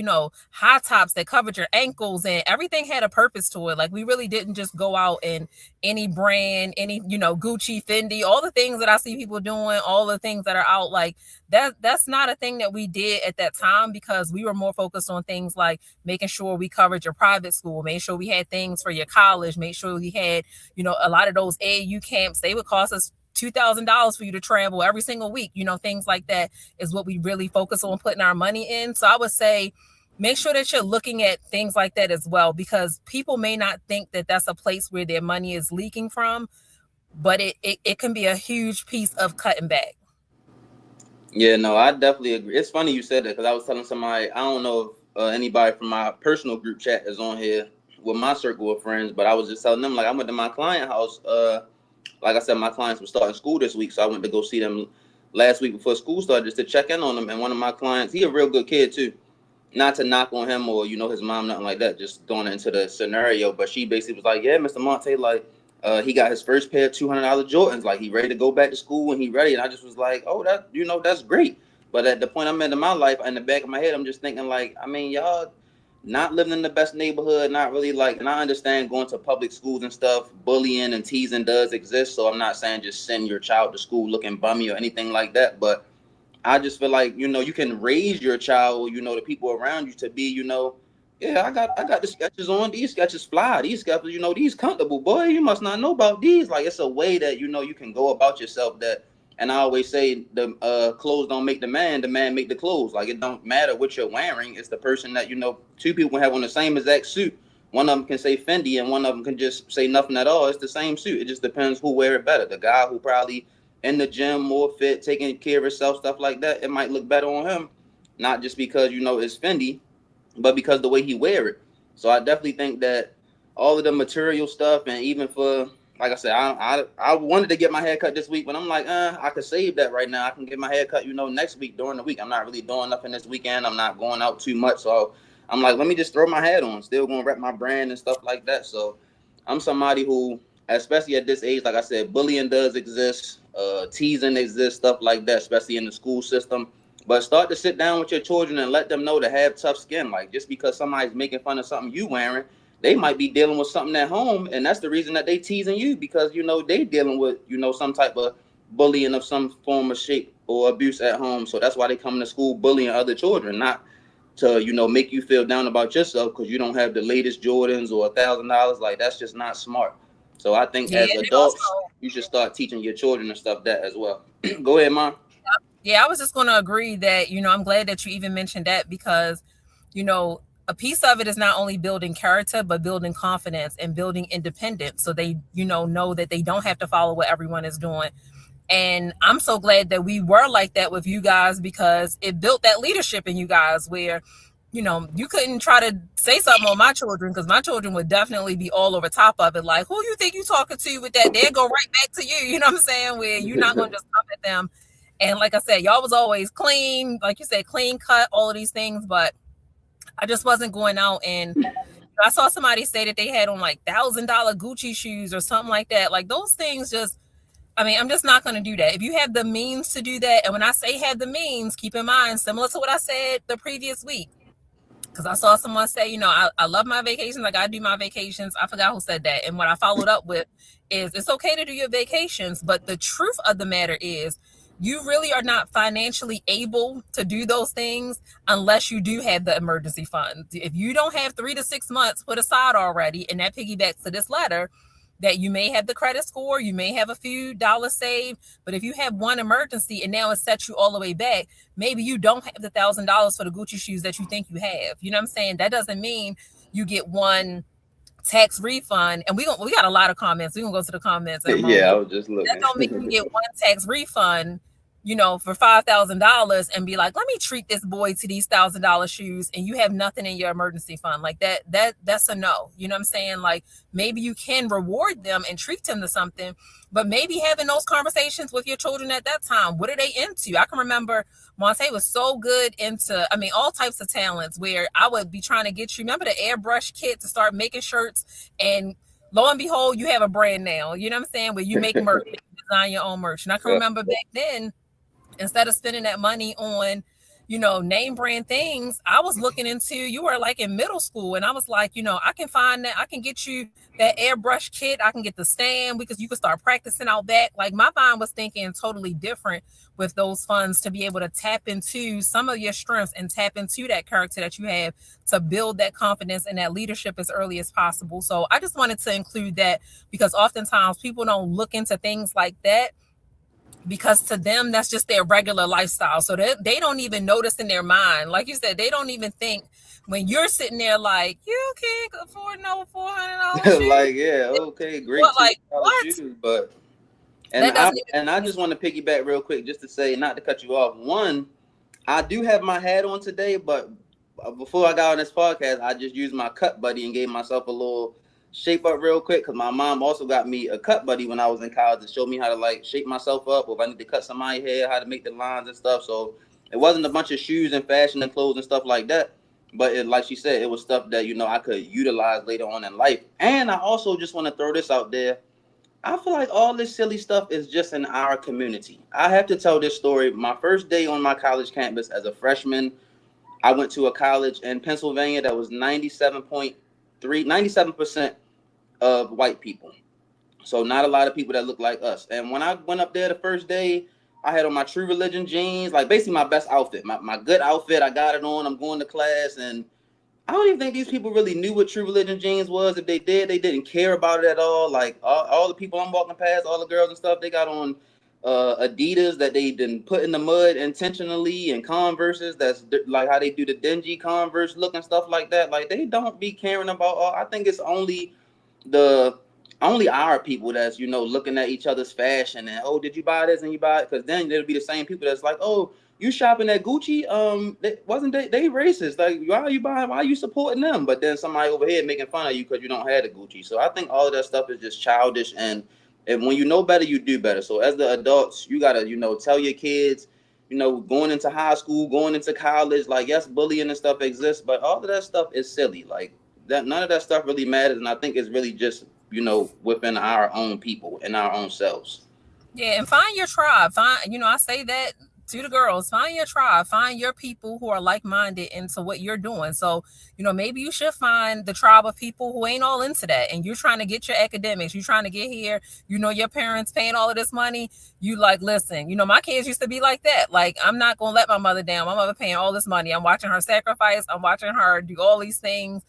high tops that covered your ankles, and everything had a purpose to it. Like, we really didn't just go out and any brand, any, Gucci, Fendi, all the things that I see people doing, all the things that are out, like that's not a thing that we did at that time, because we were more focused on things like making sure we covered your private school, made sure we had things for your college, made sure we had, a lot of those AAU camps. They would cost us $2,000 for you to travel every single week. Things like that is what we really focus on putting our money in. So I would say make sure that you're looking at things like that as well, because people may not think that that's a place where their money is leaking from, but it can be a huge piece of cutting back. Yeah, no, I definitely agree. It's funny you said that because I was telling somebody, I don't know if anybody from my personal group chat is on here with my circle of friends, but I was just telling them, like, I went to my client house. Like I said, my clients were starting school this week, so I went to go see them last week before school started just to check in on them. And one of my clients, he a real good kid too. Not to knock on him or his mom, nothing like that. Just going into the scenario, but she basically was like, "Yeah, Mr. Monte, like, he got his first pair of $200 Jordans. Like, he ready to go back to school and he ready." And I just was like, "Oh, that's great." But at the point I'm in my life, in the back of my head, I'm just thinking like, I mean, y'all not living in the best neighborhood, not really like, and I understand going to public schools and stuff, bullying and teasing does exist. So I'm not saying just send your child to school looking bummy or anything like that. But I just feel like, you can raise your child, the people around you to be, yeah, I got the sketches on. These sketches fly. These sketches, these comfortable. Boy, you must not know about these. Like, it's a way that, you can go about yourself that. And I always say the clothes don't make the man make the clothes. Like, it don't matter what you're wearing. It's the person that, two people can have on the same exact suit. One of them can say Fendi and one of them can just say nothing at all. It's the same suit. It just depends who wear it better. The guy who probably in the gym, more fit, taking care of himself, stuff like that, it might look better on him. Not just because, it's Fendi, but because the way he wear it. So I definitely think that all of the material stuff, and even for, like I said, I wanted to get my hair cut this week, but I'm like, I could save that right now. I can get my hair cut, next week during the week. I'm not really doing nothing this weekend. I'm not going out too much. So I'm like, let me just throw my hat on. Still going to rep my brand and stuff like that. So I'm somebody who, especially at this age, like I said, bullying does exist, teasing exists, stuff like that, especially in the school system. But start to sit down with your children and let them know to have tough skin. Like, just because somebody's making fun of something you wearing, they might be dealing with something at home, and that's the reason that they teasing you, because they dealing with some type of bullying of some form of shape or abuse at home. So that's why they come to school bullying other children, not to make you feel down about yourself because you don't have the latest Jordans or $1,000. Like, that's just not smart. So I think Yeah, as and adults, also, you should start teaching your children and stuff that as well. Go ahead, Mom. yeah, I was just going to agree that, I'm glad that you even mentioned that, because, a piece of it is not only building character, but building confidence and building independence. So they, know that they don't have to follow what everyone is doing. And I'm so glad that we were like that with you guys, because it built that leadership in you guys where, you couldn't try to say something on my children, because my children would definitely be all over top of it. Like, who you think you talking to with that? They'll go right back to you. You know what I'm saying? Where you're not going to just come at them. And like I said, y'all was always clean, like you said, clean cut, all of these things. But I just wasn't going out and I saw somebody say that they had on like $1,000 Gucci shoes or something like that. Like, those things just, I mean, I'm just not going to do that. If you have the means to do that, and when I say have the means, keep in mind, similar to what I said the previous week, because I saw someone say, I love my vacations. I got to do my vacations. I forgot who said that. And what I followed up with is it's okay to do your vacations. But the truth of the matter is you really are not financially able to do those things unless you do have the emergency fund. If you don't have 3 to 6 months put aside already, and that piggybacks to this letter, that you may have the credit score, you may have a few dollars saved, but if you have one emergency and now it sets you all the way back, maybe you don't have the $1,000 for the Gucci shoes that you think you have. You know what I'm saying? That doesn't mean you get one tax refund. And we got a lot of comments. We're gonna go to the comments in a Yeah, I moment. was just That looking. don't mean you get one tax refund, for $5,000 and be like, let me treat this boy to these $1,000 shoes, and you have nothing in your emergency fund. Like that's a no. You know what I'm saying? Like maybe you can reward them and treat them to something, but maybe having those conversations with your children at that time. What are they into? I can remember Monte was so good into, all types of talents, where I would be trying to get you, remember the airbrush kit to start making shirts, and lo and behold, you have a brand now. You know what I'm saying? Where you make merch, you design your own merch. And I can remember back then, instead of spending that money on, name brand things, I was looking into, you were like in middle school, and I was like, I can find that, I can get you that airbrush kit, I can get the stand, because you can start practicing out back. Like my mind was thinking totally different with those funds, to be able to tap into some of your strengths and tap into that character that you have, to build that confidence and that leadership as early as possible. So I just wanted to include that, because oftentimes people don't look into things like that, because to them that's just their regular lifestyle, so they don't even notice in their mind, like you said, they don't even think, when you're sitting there like, you can't afford no $400 shoes. Like, yeah, okay, great What, like $200 what? shoes, but and That I doesn't even and I just want to piggyback real quick, just to say, not to cut you off. One, I do have my hat on today, but before I got on this podcast, I just used my cut buddy and gave myself a little shape up real quick, because my mom also got me a cut buddy when I was in college to show me how to like shape myself up, or if I need to cut somebody's hair, how to make the lines and stuff. So it wasn't a bunch of shoes and fashion and clothes and stuff like that, but like she said, it was stuff that I could utilize later on in life. And I also just want to throw this out there. I feel like all this silly stuff is just in our community. I have to tell this story. My first day on my college campus as a freshman, I went to a college in Pennsylvania that was 97% of white people. So not a lot of people that look like us. And when I went up there the first day, I had on my True Religion jeans, like basically my best outfit, my good outfit. I got it on. I'm going to class, and I don't even think these people really knew what True Religion jeans was. If they did, they didn't care about it at all. Like all the people I'm walking past, all the girls and stuff, they got on Adidas that they didn't put in the mud intentionally, and Converses that's like how they do the dingy Converse look and stuff like that. Like they don't be caring about all. I think it's the only our people that's looking at each other's fashion and, oh, did you buy this and you buy it, because then it'll be the same people that's like, oh, you shopping at Gucci, they racist, like why are you buying, why are you supporting them, but then somebody over here making fun of you because you don't have the Gucci. So I think all of that stuff is just childish, and when you know better, you do better. So as the adults, you gotta tell your kids, going into high school, going into college, like, yes, bullying and stuff exists, but all of that stuff is silly. Like that, none of that stuff really matters, and I think it's really just within our own people and our own selves. Yeah, and find your tribe. I say that to the girls, find your tribe, find your people who are like-minded into what you're doing. So, maybe you should find the tribe of people who ain't all into that, and you're trying to get your academics, you're trying to get here, your parents paying all of this money. You like, listen, my kids used to be like that. Like, I'm not going to let my mother down. My mother paying all this money. I'm watching her sacrifice. I'm watching her do all these things,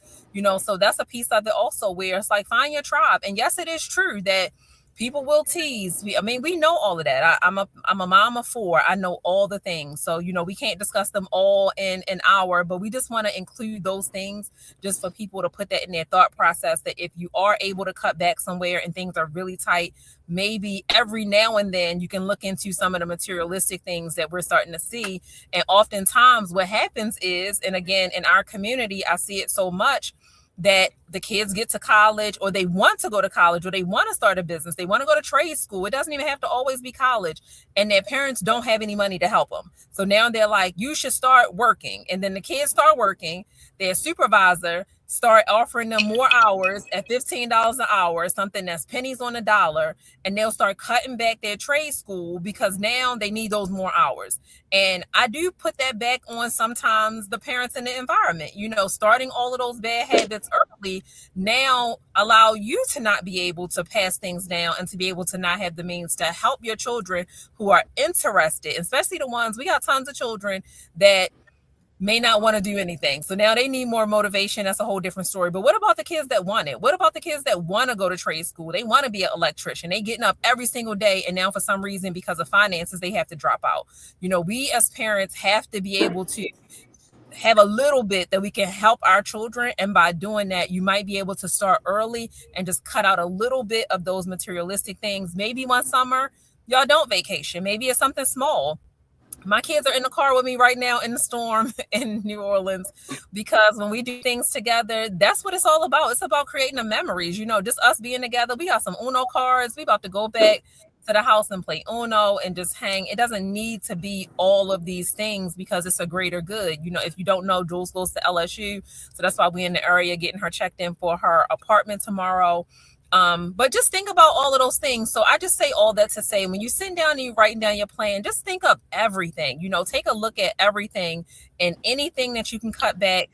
so that's a piece of it also, where it's like, find your tribe. And yes, it is true that people will tease. We know all of that. I'm a mom of four. I know all the things. So, we can't discuss them all in an hour, but we just want to include those things just for people to put that in their thought process, that if you are able to cut back somewhere and things are really tight, maybe every now and then you can look into some of the materialistic things that we're starting to see. And oftentimes what happens is, and again, in our community, I see it so much, that the kids get to college, or they want to go to college, or they want to start a business, they want to go to trade school. It doesn't even have to always be college, and their parents don't have any money to help them. So now they're like, you should start working. And then the kids start working. Their supervisor start offering them more hours at $15 an hour, something that's pennies on a dollar, and they'll start cutting back their trade school because now they need those more hours. And I do put that back on sometimes the parents in the environment. Starting all of those bad habits early now allow you to not be able to pass things down and to be able to not have the means to help your children who are interested, especially the ones, we got tons of children that may not want to do anything. So now they need more motivation. That's a whole different story. But what about the kids that want it? What about the kids that want to go to trade school? They want to be an electrician. They getting up every single day. And now for some reason, because of finances, they have to drop out. We as parents have to be able to have a little bit that we can help our children. And by doing that, you might be able to start early and just cut out a little bit of those materialistic things. Maybe one summer, y'all don't vacation. Maybe it's something small. My kids are in the car with me right now in the storm in New Orleans, because when we do things together, that's what it's all about. It's about creating the memories, just us being together. We got some Uno cards. We about to go back to the house and play Uno and just hang. It doesn't need to be all of these things because it's a greater good. If you don't know, Jules goes to LSU. So that's why we're in the area getting her checked in for her apartment tomorrow. But just think about all of those things. So I just say all that to say, when you sit down and you writing down your plan, just think of everything, take a look at everything and anything that you can cut back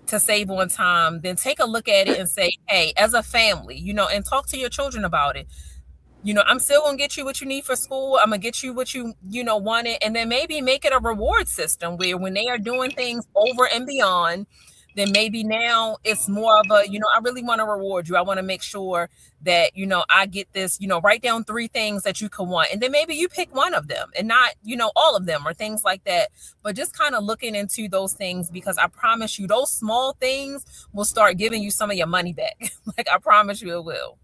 to save on time. Then take a look at it and say, hey, as a family, and talk to your children about it. I'm still gonna get you what you need for school. I'm gonna get you what you wanted, and then maybe make it a reward system where when they are doing things over and beyond, then maybe now it's more of a, I really want to reward you. I want to make sure that, I get this, write down 3 things that you can want. And then maybe you pick one of them and not, all of them or things like that. But just kind of looking into those things, because I promise you those small things will start giving you some of your money back. Like, I promise you it will.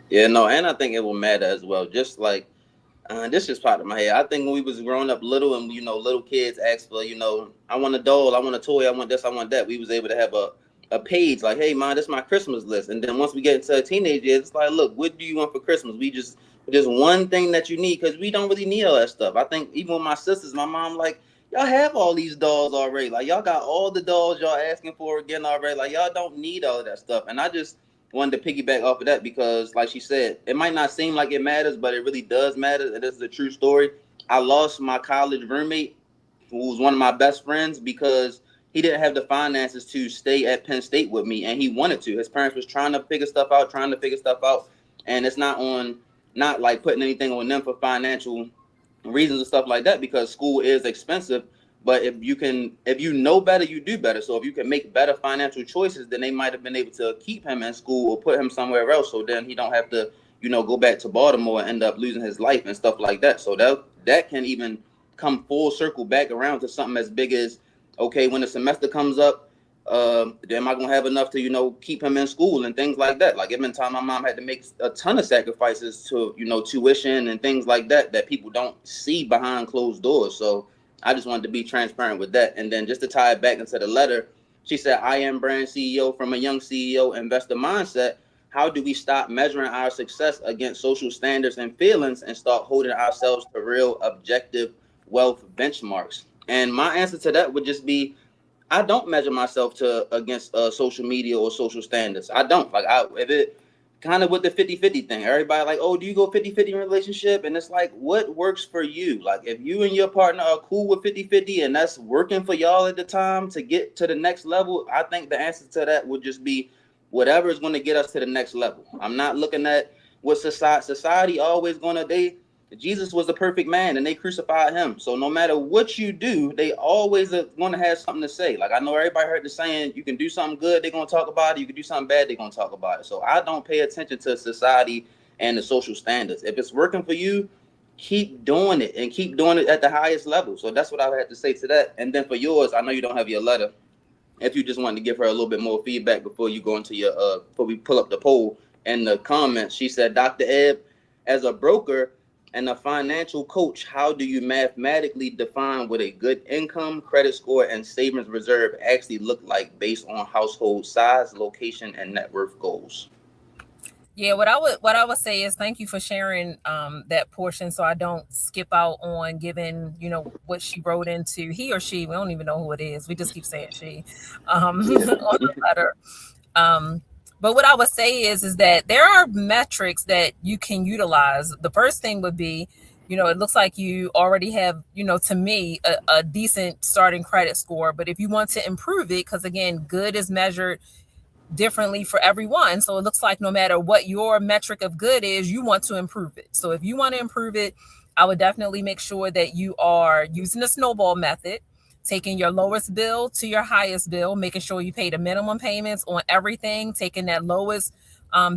Yeah, no, and I think it will matter as well. Just like this just popped in my head. I think when we was growing up little and little kids asked for, I want a doll, I want a toy, I want this, I want that. We was able to have a page like, hey man, this is my Christmas list. And then once we get into teenage years, it's like, look, what do you want for Christmas? We just one thing that you need, because we don't really need all that stuff. I think even with my sisters, my mom like, y'all have all these dolls already. Like y'all got all the dolls y'all asking for again already. Like y'all don't need all of that stuff. And I just wanted to piggyback off of that because, like she said, it might not seem like it matters, but it really does matter. And this is a true story. I lost my college roommate, who was one of my best friends, because he didn't have the finances to stay at Penn State with me, and he wanted to. His parents was trying to figure stuff out, and it's not like putting anything on them for financial reasons and stuff like that, because school is expensive. But if you know better, you do better. So if you can make better financial choices, then they might have been able to keep him in school or put him somewhere else. So then he don't have to, go back to Baltimore and end up losing his life and stuff like that. So that can even come full circle back around to something as big as, okay, when the semester comes up, am I gonna have enough to, keep him in school and things like that? Like, every time my mom had to make a ton of sacrifices to, tuition and things like that people don't see behind closed doors. So I just wanted to be transparent with that. And then just to tie it back into the letter, she said, EyeAm brand CEO from a young CEO investor mindset. How do we stop measuring our success against social standards and feelings and start holding ourselves to real objective wealth benchmarks? And my answer to that would just be, I don't measure myself against social media or social standards. I don't. Like, if it kind of with the 50-50 thing, everybody like, oh, do you go 50-50 in a relationship? And it's like, what works for you? Like, if you and your partner are cool with 50-50 and that's working for y'all at the time to get to the next level, I think the answer to that would just be whatever is going to get us to the next level. I'm not looking at what society always going to, Jesus was the perfect man and they crucified him. So no matter what you do, they always are going to have something to say. Like, I know everybody heard the saying, you can do something good, they're going to talk about it. You can do something bad, they're going to talk about it. So I don't pay attention to society and the social standards. If it's working for you, keep doing it and keep doing it at the highest level. So that's what I had to say to that. And then for yours, I know you don't have your letter. If you just wanted to give her a little bit more feedback before you go into your, before we pull up the poll and the comments, she said, Dr. Ebb, as a broker and a financial coach, how do you mathematically define what a good income, credit score, and savings reserve actually look like based on household size, location, and net worth goals? Yeah, what I would say is thank you for sharing that portion so I don't skip out on giving, what she wrote into he or she, we don't even know who it is. We just keep saying she Yeah. on the letter. Um but what I would say is that there are metrics that you can utilize. The first thing would be, it looks like you already have, to me, a decent starting credit score. But if you want to improve it, because again, good is measured differently for everyone. So it looks like no matter what your metric of good is, you want to improve it. So if you want to improve it, I would definitely make sure that you are using the snowball method, taking your lowest bill to your highest bill, making sure you pay the minimum payments on everything, taking that lowest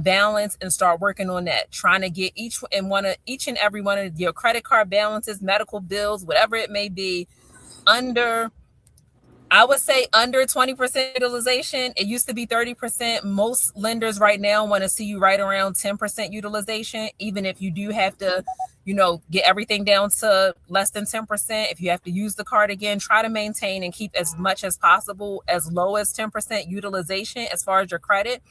balance and start working on that. Trying to get each and every one of your credit card balances, medical bills, whatever it may be, under, I would say, under 20% utilization. It used to be 30%. Most lenders right now want to see you right around 10% utilization, even if you do have to, get everything down to less than 10%. If you have to use the card again, try to maintain and keep as much as possible as low as 10% utilization as far as your credit.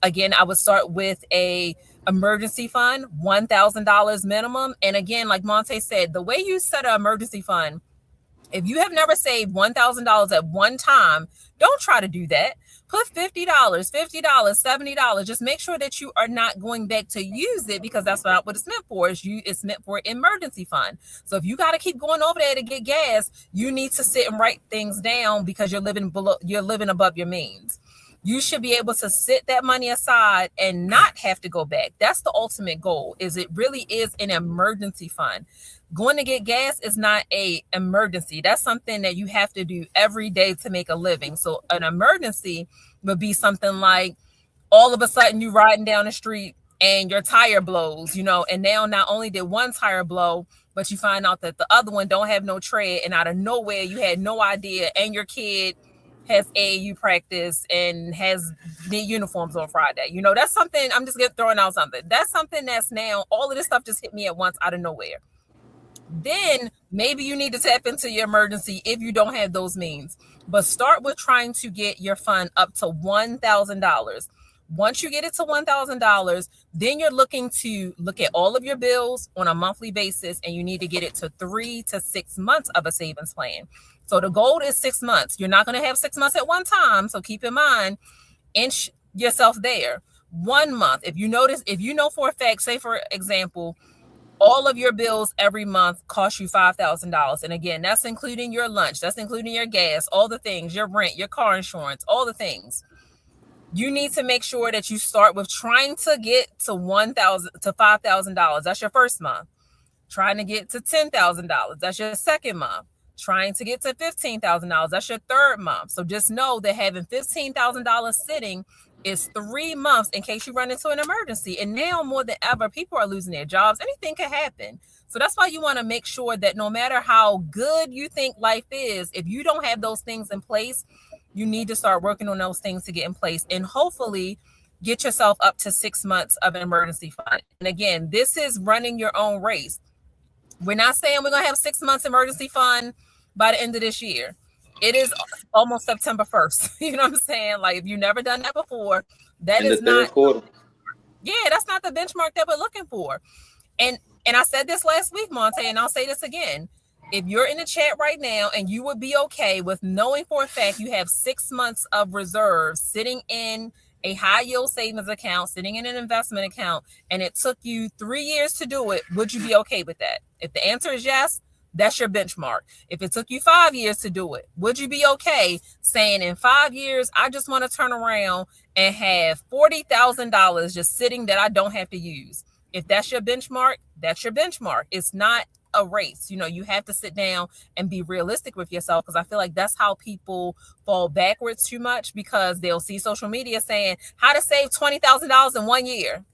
Again, I would start with a emergency fund, $1,000 minimum. And again, like Monte said, the way you set an emergency fund, if you have never saved $1,000 at one time, don't try to do that. Put $50, $70. Just make sure that you are not going back to use it, because that's not what it's meant for. It's meant for emergency fund. So if you got to keep going over there to get gas, you need to sit and write things down, because you're living above your means. You should be able to sit that money aside and not have to go back. That's the ultimate goal. Is it really is an emergency fund. Going to get gas is not a emergency. That's something that you have to do every day to make a living. So an emergency would be something like, all of a sudden you riding down the street and your tire blows, and now not only did one tire blow, but you find out that the other one don't have no tread, and out of nowhere you had no idea, and your kid has AAU practice and has need uniforms on Friday. That's something, I'm just throwing out something. That's something that's now, all of this stuff just hit me at once out of nowhere. Then maybe you need to tap into your emergency if you don't have those means. But start with trying to get your fund up to $1,000. Once you get it to $1,000, then you're looking to look at all of your bills on a monthly basis, and you need to get it to 3 to 6 months of a savings plan. So the goal is 6 months. You're not going to have 6 months at one time. So keep in mind, inch yourself there. 1 month. If you know for a fact, say for example, all of your bills every month cost you $5,000. And again, that's including your lunch, that's including your gas, all the things, your rent, your car insurance, all the things. You need to make sure that you start with trying to get to $1,000 to $5,000. That's your first month. Trying to get to $10,000. That's your second month. Trying to get to $15,000. That's your third month. So just know that having $15,000 sitting is 3 months in case you run into an emergency. And now more than ever, people are losing their jobs. Anything can happen. So that's why you want to make sure that no matter how good you think life is, if you don't have those things in place, you need to start working on those things to get in place, and hopefully get yourself up to 6 months of an emergency fund. And again, this is running your own race. We're not saying we're going to have 6 months emergency fund by the end of this year. It is almost September 1st. You know what I'm saying? Like, if you've never done that before, that is not, yeah, that's not the benchmark that we're looking for. And I said this last week, Monte, and I'll say this again. If you're in the chat right now and you would be okay with knowing for a fact you have 6 months of reserves sitting in a high yield savings account, sitting in an investment account, and it took you 3 years to do it, would you be okay with that? If the answer is yes, that's your benchmark. If it took you 5 years to do it, would you be okay saying in 5 years, I just want to turn around and have $40,000 just sitting that I don't have to use? If that's your benchmark, that's your benchmark. It's not a race. You have to sit down and be realistic with yourself, because I feel like that's how people fall backwards too much, because they'll see social media saying how to save $20,000 in 1 year.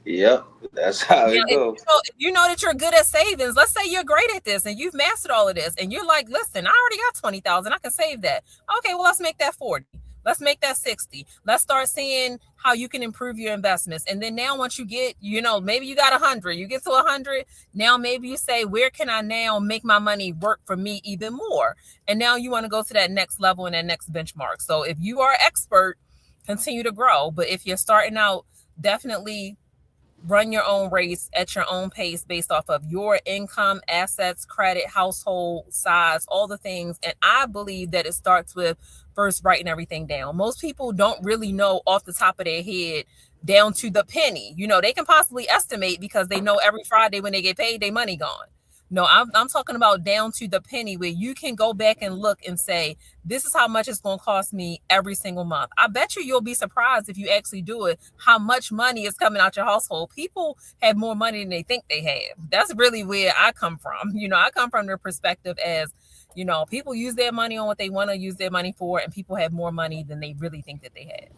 Yep, that's how it goes. If you know that you're good at savings, let's say you're great at this and you've mastered all of this, and you're like, listen, I already got 20,000, I can save that. Okay, well, let's make that 40. Let's make that 60. Let's start seeing how you can improve your investments. And then now once you get, maybe you got 100, you get to 100. Now maybe you say, where can I now make my money work for me even more? And now you want to go to that next level and that next benchmark. So if you are expert, continue to grow. But if you're starting out, definitely run your own race at your own pace based off of your income, assets, credit, household size, all the things. And I believe that it starts with first writing everything down. Most people don't really know off the top of their head down to the penny. They can possibly estimate because they know every Friday when they get paid, their money gone. No, I'm talking about down to the penny where you can go back and look and say, this is how much it's going to cost me every single month. I bet you'll be surprised if you actually do it, how much money is coming out your household. People have more money than they think they have. That's really where I come from. I come from the perspective as, people use their money on what they want to use their money for, and people have more money than they really think that they have.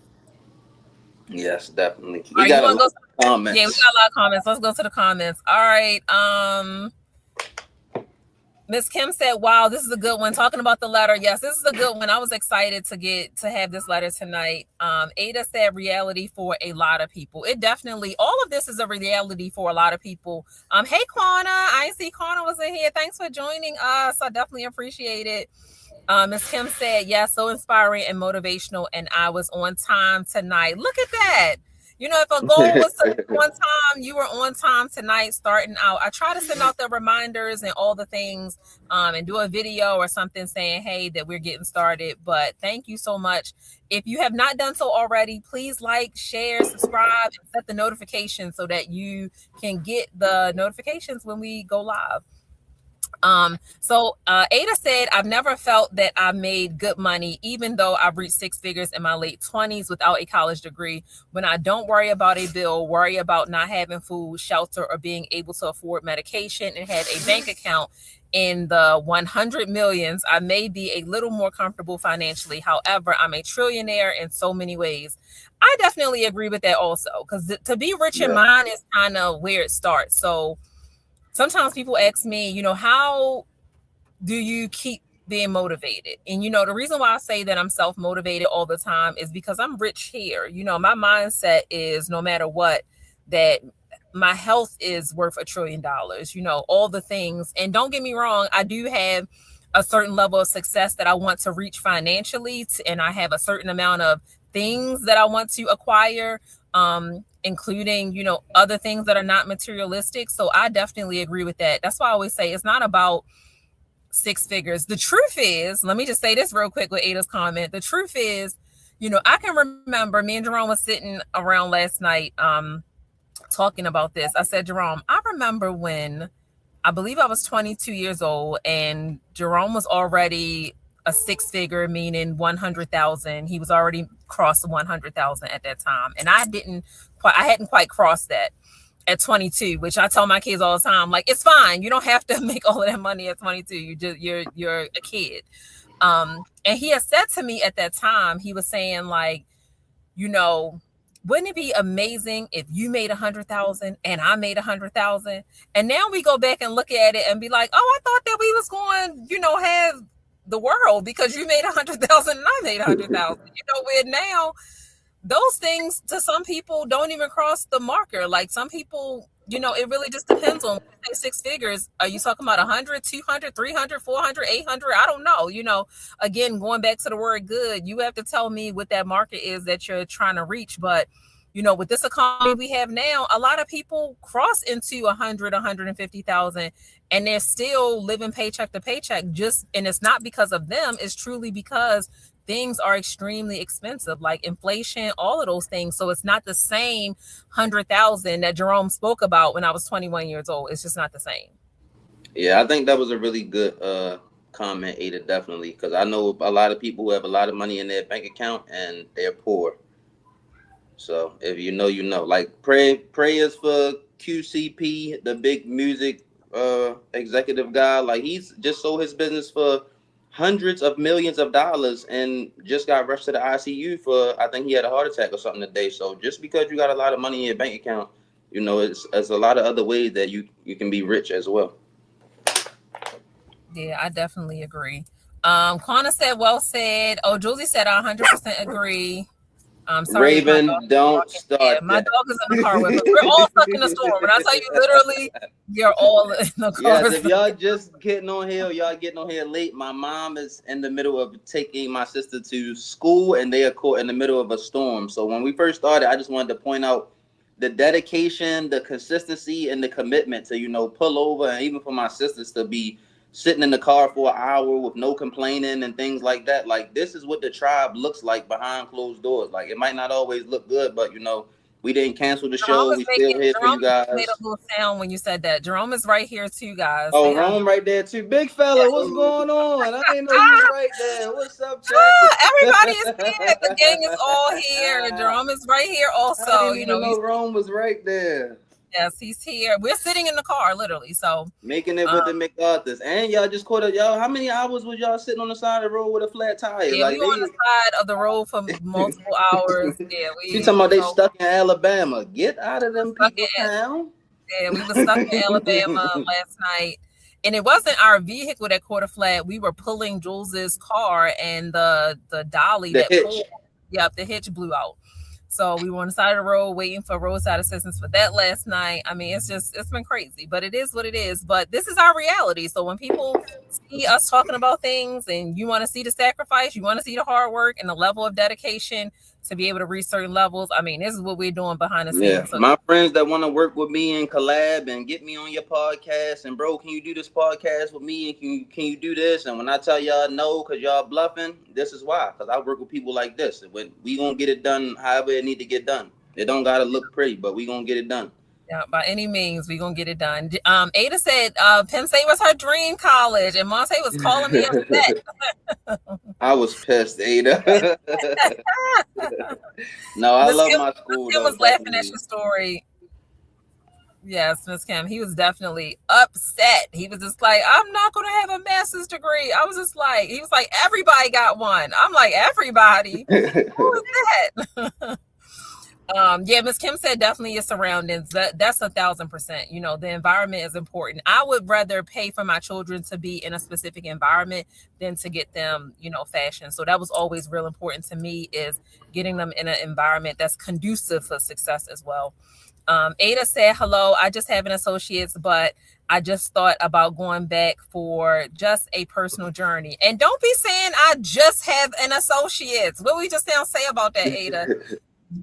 Yes, definitely. Are We you got a want to lot go? of Yeah, we comments. got a lot of comments. Let's go to the comments. All right. Miss Kim said, "Wow, this is a good one." Talking about the letter, yes, this is a good one. I was excited to have this letter tonight. Ada said, "Reality for a lot of people. It definitely, all of this is a reality for a lot of people." Hey, Quana, I see Quana was in here. Thanks for joining us. I definitely appreciate it. Miss Kim said, "Yeah, so inspiring and motivational, and I was on time tonight." Look at that. If a goal was to be on time, you were on time tonight starting out. I try to send out the reminders and all the things, and do a video or something saying, hey, that we're getting started. But thank you so much. If you have not done so already, please like, share, subscribe, and set the notifications so that you can get the notifications when we go live. So Ada said, I've never felt that I made good money, even though I've reached six figures in my late 20s without a college degree. When I don't worry about a bill, worry about not having food, shelter, or being able to afford medication, and have a bank account in the 100 millions, I may be a little more comfortable financially. However, I'm a trillionaire in so many ways. I definitely agree with that also, because to be rich in Yeah. mine is kind of where it starts. So sometimes people ask me, how do you keep being motivated? And, the reason why I say that I'm self motivated all the time is because I'm rich here. My mindset is no matter what, that my health is worth $1 trillion, all the things. And don't get me wrong, I do have a certain level of success that I want to reach financially, and I have a certain amount of things that I want to acquire, including, other things that are not materialistic. So I definitely agree with that. That's why I always say it's not about six figures. The truth is, let me just say this real quick with Ada's comment. The truth is, I can remember me and Jerome was sitting around last night, talking about this. I said, Jerome, I remember when I believe I was 22 years old and Jerome was already a six figure, meaning 100,000. He was already crossed 100,000 at that time. And I hadn't quite crossed that at 22, which I tell my kids all the time, like, it's fine. You don't have to make all of that money at 22. You're a kid. And he had said to me at that time, he was saying, like, wouldn't it be amazing if you made 100,000 and I made 100,000? And now we go back and look at it and be like, oh, I thought that we was going, have the world because you made 100,000 and I made 100,000. Where now those things to some people don't even cross the marker. Like some people, it really just depends on six figures. Are you talking about 100, 200, 300, 400, 800? I don't know. Again, going back to the word good, you have to tell me what that market is that you're trying to reach. But, with this economy we have now, a lot of people cross into 100, 150,000 and they're still living paycheck to paycheck and it's not because of them. It's truly because things are extremely expensive, like inflation, all of those things. So it's not the same 100,000 that Jerome spoke about when I was 21 years old. It's just not the same. Yeah, I think that was a really good comment, Ada, definitely, because I know a lot of people who have a lot of money in their bank account and they're poor. So if you know, you know. Like prayers for QCP, the big music executive guy. Like he's just sold his business for hundreds of millions of dollars and just got rushed to the ICU for, I think he had a heart attack or something today. So just because you got a lot of money in your bank account, it's a lot of other ways that you can be rich as well. Yeah, I definitely agree. Quana said, well said. Oh, Julie said, I 100% agree. I'm sorry if my dog Raven, is don't barking. Yeah, start my that. dog is in the car with us. We're all stuck in the storm. When I tell you literally, we are all in the car. Yes, if y'all just getting on here, y'all getting on here late. My mom is in the middle of taking my sister to school, and they are caught in the middle of a storm. So when we first started, I just wanted to point out the dedication, the consistency, and the commitment to pull over, and even for my sisters to be sitting in the car for an hour with no complaining and things like that. Like, this is what the tribe looks like behind closed doors. Like, it might not always look good, but we didn't cancel the show. We still here for you Jerome made a guys. little sound when you said that. Jerome is right here too, guys. Say Oh, hi. Rome right there too. Big fella, what's going on? I didn't know you was right there. What's up, Chat? Everybody is here. The gang is all here. Jerome is right here I also. didn't even know Rome was right there. Yes, he's here. We're sitting in the car, literally. So Making it with the McArthurs. And y'all just caught up. Y'all, how many hours was y'all sitting on the side of the road with a flat tire? yeah, we were on the side of the road for multiple hours. Yeah, She talking about they stuck in Alabama. Get out of them people town. Yeah, we were stuck in Alabama last night. And it wasn't our vehicle that caught a flat. We were pulling Jules's car, and the dolly The hitch. pulled. Yep, the hitch blew out. So we were on the side of the road waiting for roadside assistance for that last night. I mean, it's been crazy, but it is what it is. But this is our reality. So when people see us talking about things and you want to see the sacrifice, you want to see the hard work and the level of dedication to be able to reach certain levels. I mean, this is what we're doing behind the scenes. Yeah, so my friends that want to work with me and collab and get me on your podcast, and bro, can you do this podcast with me? And can you do this? And when I tell y'all no, because y'all bluffing, this is why. Because I work with people like this. When we gonna get it done, however it need to get done. It don't gotta look pretty, but we gonna get it done. Yeah, by any means, we're going to get it done. Ada said Penn State was her dream college, and Monte was calling me upset. I was pissed, Ada. No, I love my school. Miss Kim was laughing at your story. Yes, Miss Kim. He was definitely upset. He was just like, I'm not going to have a master's degree. I was just like, he was like, everybody got one. I'm like, everybody? Who is that? Yeah, Ms. Kim said definitely your surroundings. That's 1,000%. The environment is important. I would rather pay for my children to be in a specific environment than to get them, fashion. So that was always real important to me, is getting them in an environment that's conducive for success as well. Ada said, hello, I just have an associate's, but I just thought about going back for just a personal journey. And don't be saying I just have an associate's. What we just now say about that, Ada?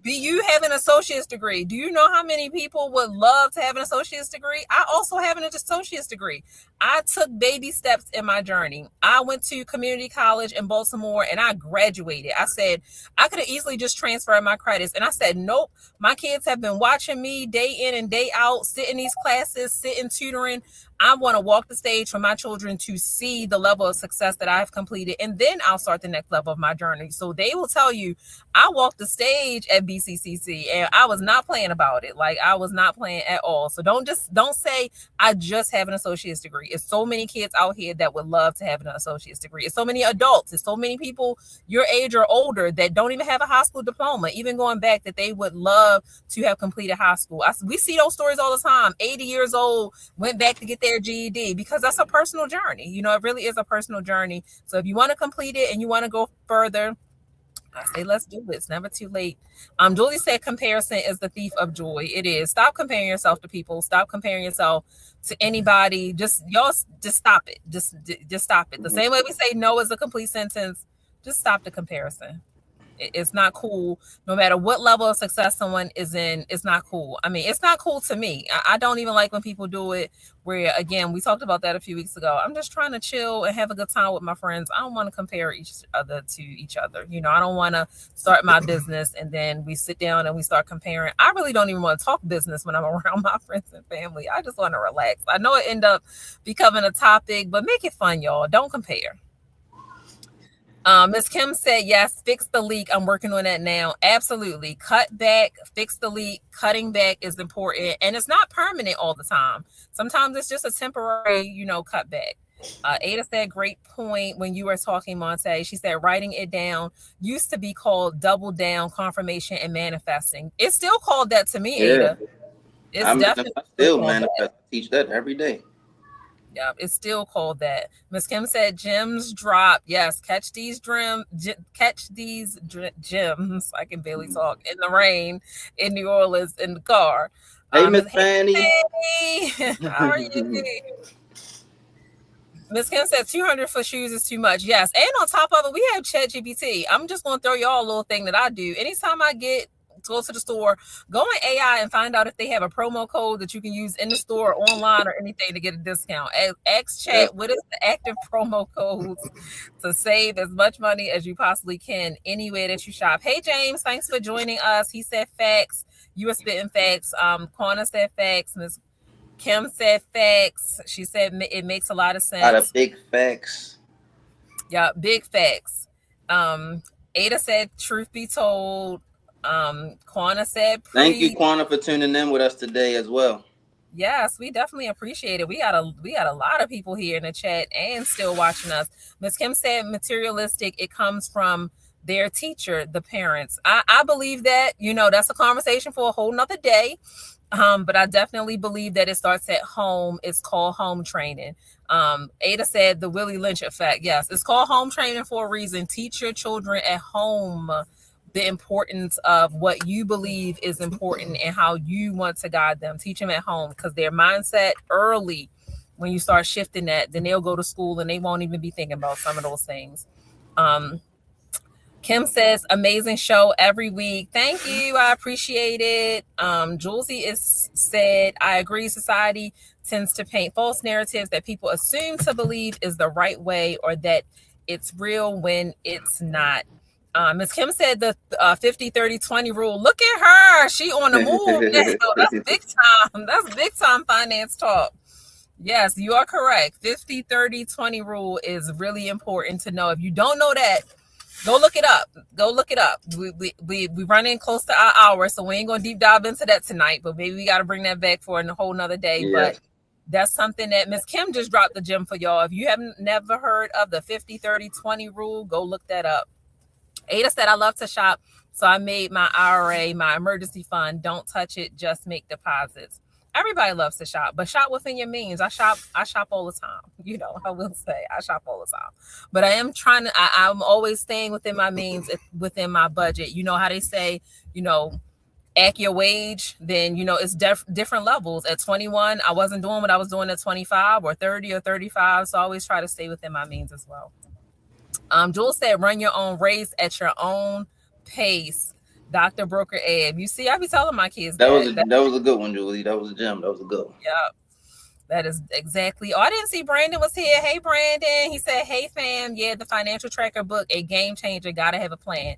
Do you have an associate's degree? Do you know how many people would love to have an associate's degree? I also have an associate's degree. I took baby steps in my journey. I went to community college in Baltimore and I graduated. I said, I could have easily just transferred my credits. And I said, nope, my kids have been watching me day in and day out, sit in these classes, sit in tutoring. I want to walk the stage for my children to see the level of success that I've completed. And then I'll start the next level of my journey. So they will tell you, I walked the stage at BCCC and I was not playing about it. Like, I was not playing at all. So don't say I just have an associate's degree. It's so many kids out here that would love to have an associate's degree. It's so many adults. It's so many people your age or older that don't even have a high school diploma, even going back, that they would love to have completed high school. We see those stories all the time. 80 years old, went back to get their GED, because that's a personal journey. It really is a personal journey. So if you want to complete it and you want to go further, I say let's do it. It's never too late. Julie said comparison is the thief of joy. It is. Stop comparing yourself to people. Stop comparing yourself to anybody. Just stop it. Just stop it. The same way we say no is a complete sentence. Just stop the comparison. It's not cool. No matter what level of success someone is in, it's not cool. I mean, it's not cool to me. I don't even like when people do it where, again, we talked about that a few weeks ago. I'm just trying to chill and have a good time with my friends. I don't want to compare each other to each other. I don't want to start my business and then we sit down and we start comparing. I really don't even want to talk business when I'm around my friends and family. I just want to relax. I know it end up becoming a topic, but make it fun, y'all. Don't compare. Ms. Kim said, yes, fix the leak. I'm working on that now. Absolutely. Cut back, fix the leak. Cutting back is important. And it's not permanent all the time. Sometimes it's just a temporary, cutback. Ada said, great point when you were talking, Monte. She said, writing it down used to be called double down, confirmation, and manifesting. It's still called that to me, Ada. It's definitely still manifest. I teach that every day. Yeah, it's still called that. Miss Kim said gems drop. Yes, catch these gems. I can barely talk in the rain in New Orleans in the car. Hey, Miss Hey, Fanny. Fanny, how are you? Miss Kim said 200 for shoes is too much. Yes, and on top of it, we have Chat GPT. I'm just gonna throw y'all a little thing that I do. Anytime I go to the store, go on AI and find out if they have a promo code that you can use in the store, online, or anything to get a discount. Ask Yep. Chat what is the active promo codes to save as much money as you possibly can anywhere that you shop. Hey James, thanks for joining us. He said facts. You were spitting facts. Corner said facts. Miss Kim said facts. She said it makes a lot of A lot of sense. big facts. Yeah, big facts. Um, Ada said, "Truth be told." Quana said, Thank you, "Pre." Quana, for tuning in with us today as well. Yes, we definitely appreciate it. We got a lot of people here in the chat and still watching us. Miss Kim said, "Materialistic. It comes from their teacher, the parents." I believe that. That's a conversation for a whole nother day. But I definitely believe that it starts at home. It's called home training. Ada said the Willie Lynch effect. Yes, it's called home training for a reason. Teach your children at home the importance of what you believe is important and how you want to guide them. Teach them at home because their mindset early, when you start shifting that, then they'll go to school and they won't even be thinking about some of those things. Kim says, amazing show every week. Thank you. I appreciate it. Julesy is said, I agree. Society tends to paint false narratives that people assume to believe is the right way or that it's real when it's not. Ms. Kim said the 50, 30, 20 rule. Look at her. She on the move now. That's big time. That's big time finance talk. Yes, you are correct. 50, 30, 20 rule is really important to know. If you don't know that, go look it up. Go look it up. We running close to our hour, so we ain't gonna deep dive into that tonight. But maybe we got to bring that back for a whole nother day. Yeah. But that's something that Miss Kim just dropped the gem for y'all. If you haven't never heard of the 50, 30, 20 rule, go look that up. Ada said, I love to shop, so I made my IRA my emergency fund. Don't touch it, just make deposits. Everybody loves to shop, but shop within your means. I shop all the time. I will say I shop all the time. But I am I'm always staying within my means, within my budget. You know how they say, act your wage, then it's different levels. At 21, I wasn't doing what I was doing at 25 or 30 or 35. So I always try to stay within my means as well. Jules said, run your own race at your own pace. Dr. Brooker Ed. You see, I be telling my kids that was a good one, Julie. That was a gem. That was a good one. Yeah. That is exactly. Oh, I didn't see Brandon was here. Hey, Brandon. He said, hey, fam. Yeah, the financial tracker book, a game changer. Gotta have a plan.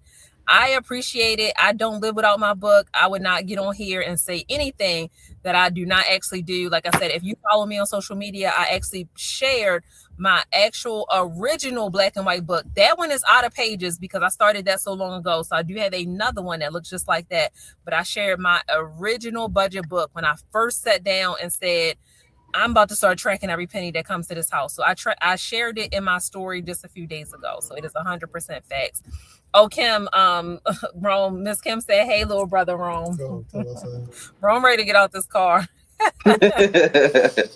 I appreciate it. I don't live without my book. I would not get on here and say anything that I do not actually do. Like I said, if you follow me on social media, I actually shared my actual original black and white book. That one is out of pages because I started that so long ago. So I do have another one that looks just like that. But I shared my original budget book when I first sat down and said, I'm about to start tracking every penny that comes to this house. So I shared it in my story just a few days ago. So it is 100% facts. Oh, Kim, Rome, Miss Kim said, hey, little brother Rome. Rome ready to get out this car. Ada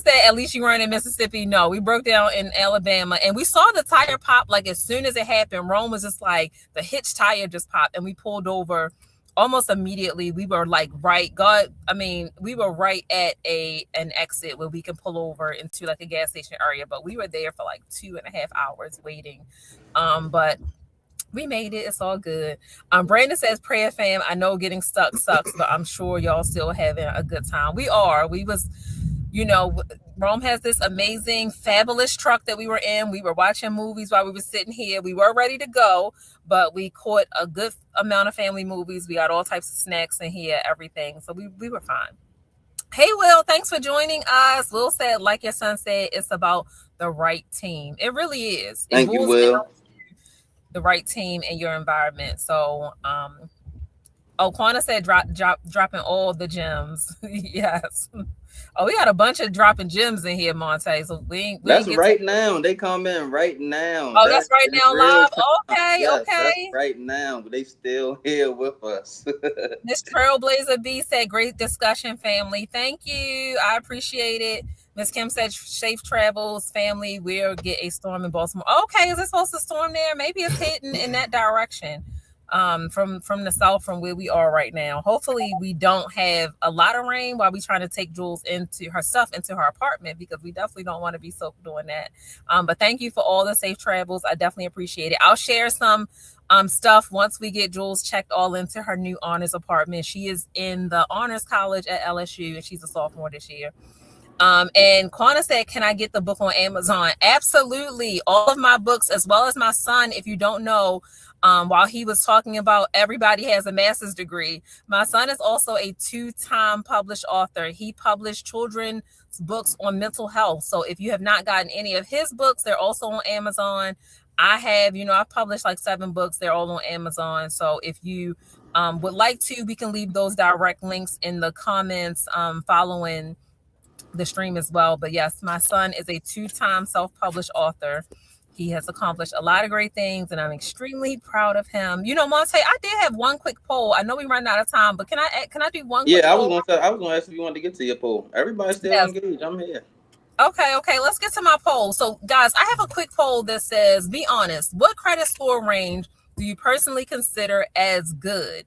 said, at least you weren't in Mississippi. No, we broke down in Alabama and we saw the tire pop like as soon as it happened. Rome was just like the hitch tire just popped and we pulled over almost immediately. We were like we were right at an exit where we can pull over into like a gas station area, but we were there for like 2.5 hours waiting. But we made it. It's all good. Brandon says, prayer fam, I know getting stuck sucks, but I'm sure y'all still having a good time. We was, Rome has this amazing, fabulous truck that we were in. We were watching movies while we were sitting here. We were ready to go, but we caught a good amount of family movies. We got all types of snacks in here, everything. So we were fine. Hey, Will, thanks for joining us. Will said, like your son said, it's about the right team. It really is. Thank you, Will. The right team in your environment. So, Quana said, dropping all the gems. Yes. Oh, we got a bunch of dropping gems in here, Monte. So that's right now. They come in right now. Oh, that's right now live. Okay, yes, okay. That's right now, but they still here with us. Miss Trailblazer B said, great discussion, family. Thank you. I appreciate it. Miss Kim said, safe travels, family. We'll get a storm in Baltimore. Okay, is it supposed to storm there? Maybe it's hitting in that direction. From the south, from where we are right now. Hopefully, we don't have a lot of rain while we trying to take Jules into her stuff into her apartment, because we definitely don't want to be soaked doing that. But thank you for all the safe travels. I definitely appreciate it. I'll share some stuff once we get Jules checked all into her new honors apartment. She is in the honors college at LSU, and she's a sophomore this year. And Quana said, can I get the book on Amazon? Absolutely. All of my books, as well as my son, if you don't know, while he was talking about everybody has a master's degree, my son is also a 2-time published author. He published children's books on mental health. So if you have not gotten any of his books, they're also on Amazon. I have, I've published like 7 books. They're all on Amazon. So if you would like to, we can leave those direct links in the comments following the stream as well. But yes, my son is a 2-time self-published author. He has accomplished a lot of great things, and I'm extremely proud of him. Monte, I did have one quick poll. I know we run out of time, but can I do one quick poll? I was gonna ask if you wanted to get to your poll. Everybody's still engaged. I'm here. Okay, let's get to my poll. So guys, I have a quick poll that says, be honest, what credit score range do you personally consider as good?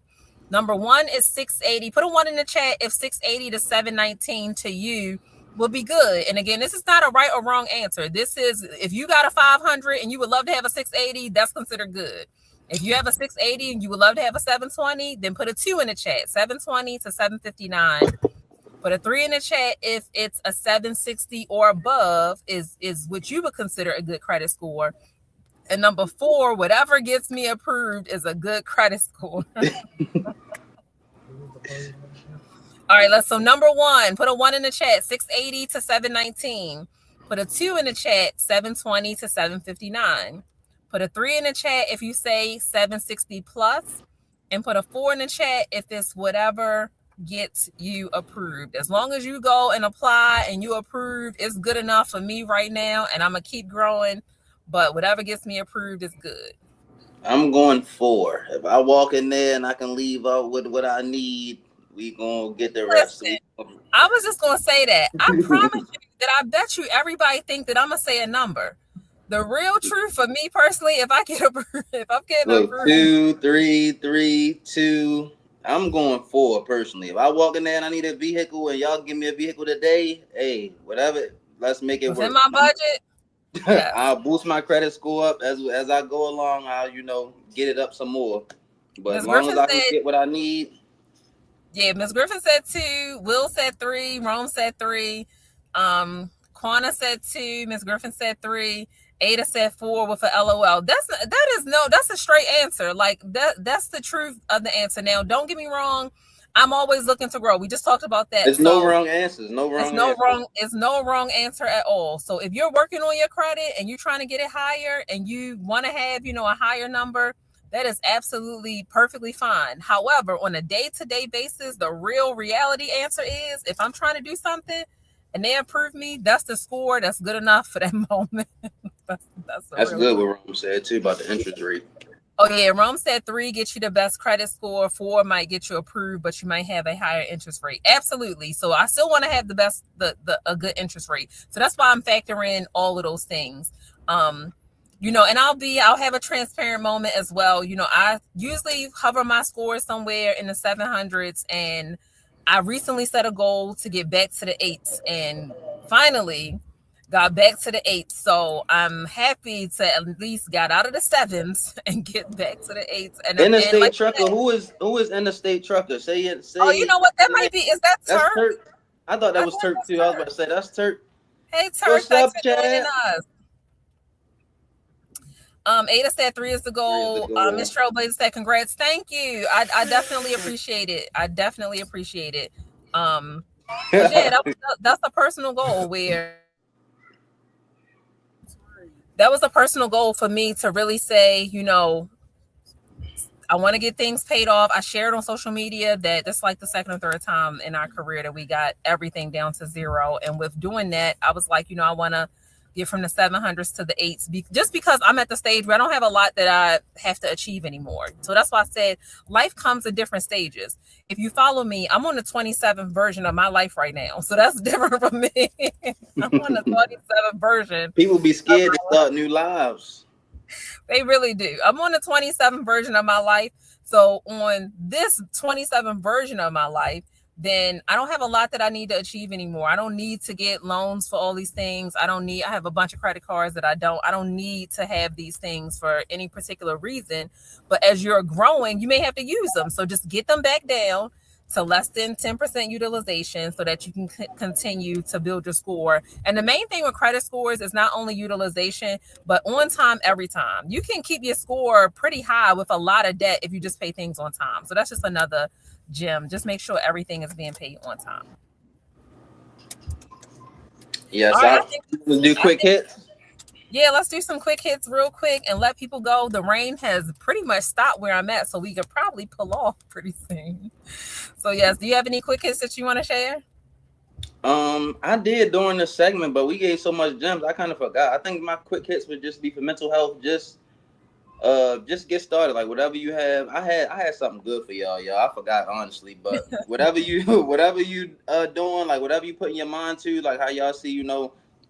Number 1 is 680. Put a 1 in the chat if 680 to 719 to you will be good. And again, this is not a right or wrong answer. This is, if you got a 500 and you would love to have a 680, that's considered good. If you have a 680 and you would love to have a 720, then put a 2 in the chat, 720 to 759. Put a 3 in the chat if it's a 760 or above is what you would consider a good credit score. And number 4, whatever gets me approved is a good credit score. All right, so number 1, put a 1 in the chat, 680 to 719. Put a 2 in the chat, 720 to 759. Put a 3 in the chat if you say 760 plus. And put a 4 in the chat if it's whatever gets you approved. As long as you go and apply and you approved, it's good enough for me right now, and I'm going to keep growing. But whatever gets me approved is good. I'm going 4. If I walk in there and I can leave out with what I need, we gonna get the rest. Listen, I was just gonna say that. I promise you that I bet you everybody think that I'm gonna say a number. The real truth for me personally, if I get approved, if I'm getting approved, 2, 3, 3, 2. I'm going 4 personally. If I walk in there and I need a vehicle and y'all give me a vehicle today, hey, whatever, let's make it work. Within my budget. Yes. I'll boost my credit score up as I go along. I'll get it up some more. But as long as I can get what I need. Yeah, Ms. Griffin said 2. Will said 3. Rome said 3. Quana said 2. Ms. Griffin said 3. Ada said 4 with a LOL. That's a straight answer. Like that's the truth of the answer. Now, don't get me wrong. I'm always looking to grow. We just talked about that. There's no wrong answers. It's no wrong answer at all. So if you're working on your credit and you're trying to get it higher and you want to have, a higher number, that is absolutely perfectly fine. However, on a day-to-day basis, the real reality answer is if I'm trying to do something and they approve me, that's the score that's good enough for that moment. That's good what Rome said too about the interest rate. Oh yeah, Rome said 3 gets you the best credit score, 4 might get you approved, but you might have a higher interest rate. Absolutely. So I still want to have a good interest rate. So that's why I'm factoring all of those things. And I'll have a transparent moment as well. I usually hover my score somewhere in the 700s, and I recently set a goal to get back to the 8s and finally got back to the 8s. So I'm happy to at least got out of the 7s and get back to the 8s. And interstate like trucker, who is interstate trucker? Say it. Oh, you know what? That might be. Is that Turk? I thought that was Turk too. I was about to say that's Turk. Hey Turk, thanks for joining us. Ada said 3 is the goal. Miss Trailblazer said congrats. Thank you. I definitely appreciate it. Yeah, that's a personal goal that was a personal goal for me to really say, I want to get things paid off. I shared on social media that it's like the second or third time in our career that we got everything down to 0. And with doing that, I was like, I want to get from the 700s to the eights, just because I'm at the stage where I don't have a lot that I have to achieve anymore. So that's why I said life comes in different stages. If you follow me, I'm on the 27th version of my life right now. So that's different from me. I'm on the 27th version. People be scared to start new lives. They really do. I'm on the 27th version of my life. So on this 27th version of my life, then I don't have a lot that I need to achieve anymore. I don't need to get loans for all these things. I have a bunch of credit cards that I don't need to have these things for any particular reason. But as you're growing, you may have to use them. So just get them back down to less than 10% utilization so that you can continue to build your score. And the main thing with credit scores is not only utilization, but on time, every time. You can keep your score pretty high with a lot of debt if you just pay things on time. So that's just another gem. Just make sure everything is being paid on time. Yes, right, we'll do quick hits. Yeah, let's do some quick hits real quick and let people go. The rain has pretty much stopped where I'm at, so we could probably pull off pretty soon. So yes, do you have any quick hits that you want to share? I did during the segment, but we gave so much gems, I kind of forgot. I think my quick hits would just be for mental health. Just get started. Like whatever you have. I had something good for y'all. I forgot honestly, but whatever you doing, like whatever you put in your mind to, like how y'all see,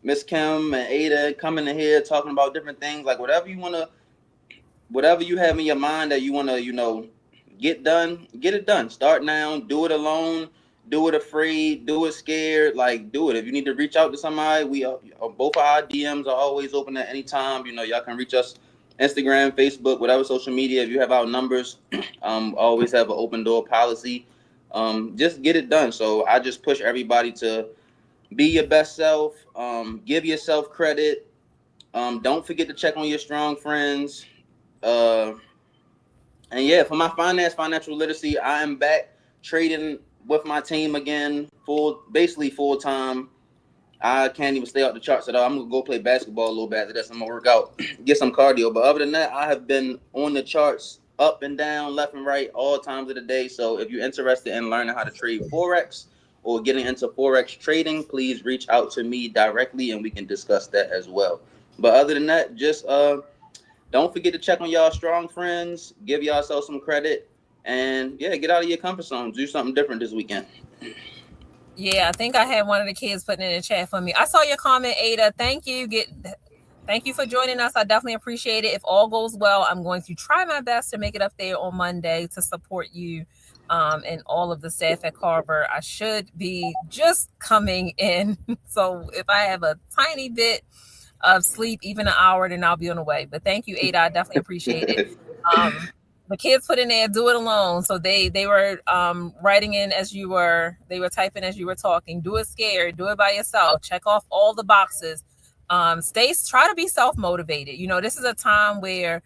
Miss Kim and Ada coming in here talking about different things, like whatever you have in your mind that you wanna, get done, get it done. Start now. Do it alone. Do it afraid. Do it scared. Like do it. If you need to reach out to somebody, we both of our DMs are always open at any time. Y'all can reach us. Instagram, Facebook, whatever social media. If you have our numbers, always have an open door policy. Just get it done. So I just push everybody to be your best self. Give yourself credit. Don't forget to check on your strong friends. And yeah, for my financial literacy, I am back trading with my team again, basically full time. I can't even stay out the charts at all. I'm going to go play basketball a little bit after this. I'm going to work out, get some cardio. But other than that, I have been on the charts up and down, left and right, all times of the day. So if you're interested in learning how to trade Forex or getting into Forex trading, please reach out to me directly and we can discuss that as well. But other than that, just don't forget to check on y'all strong friends, give yourself some credit, and yeah, get out of your comfort zone. Do something different this weekend. Yeah, I think I had one of the kids putting in the chat for me. I saw your comment, Ada. Thank you. Thank you for joining us. I definitely appreciate it. If all goes well, I'm going to try my best to make it up there on Monday to support you and all of the staff at Carver. I should be just coming in. So if I have a tiny bit of sleep, even an hour, then I'll be on the way. But thank you, Ada. I definitely appreciate it. The kids put in there, do it alone. So they were writing in they were typing as you were talking. Do it scared, do it by yourself. Check off all the boxes. Try to be self-motivated. This is a time where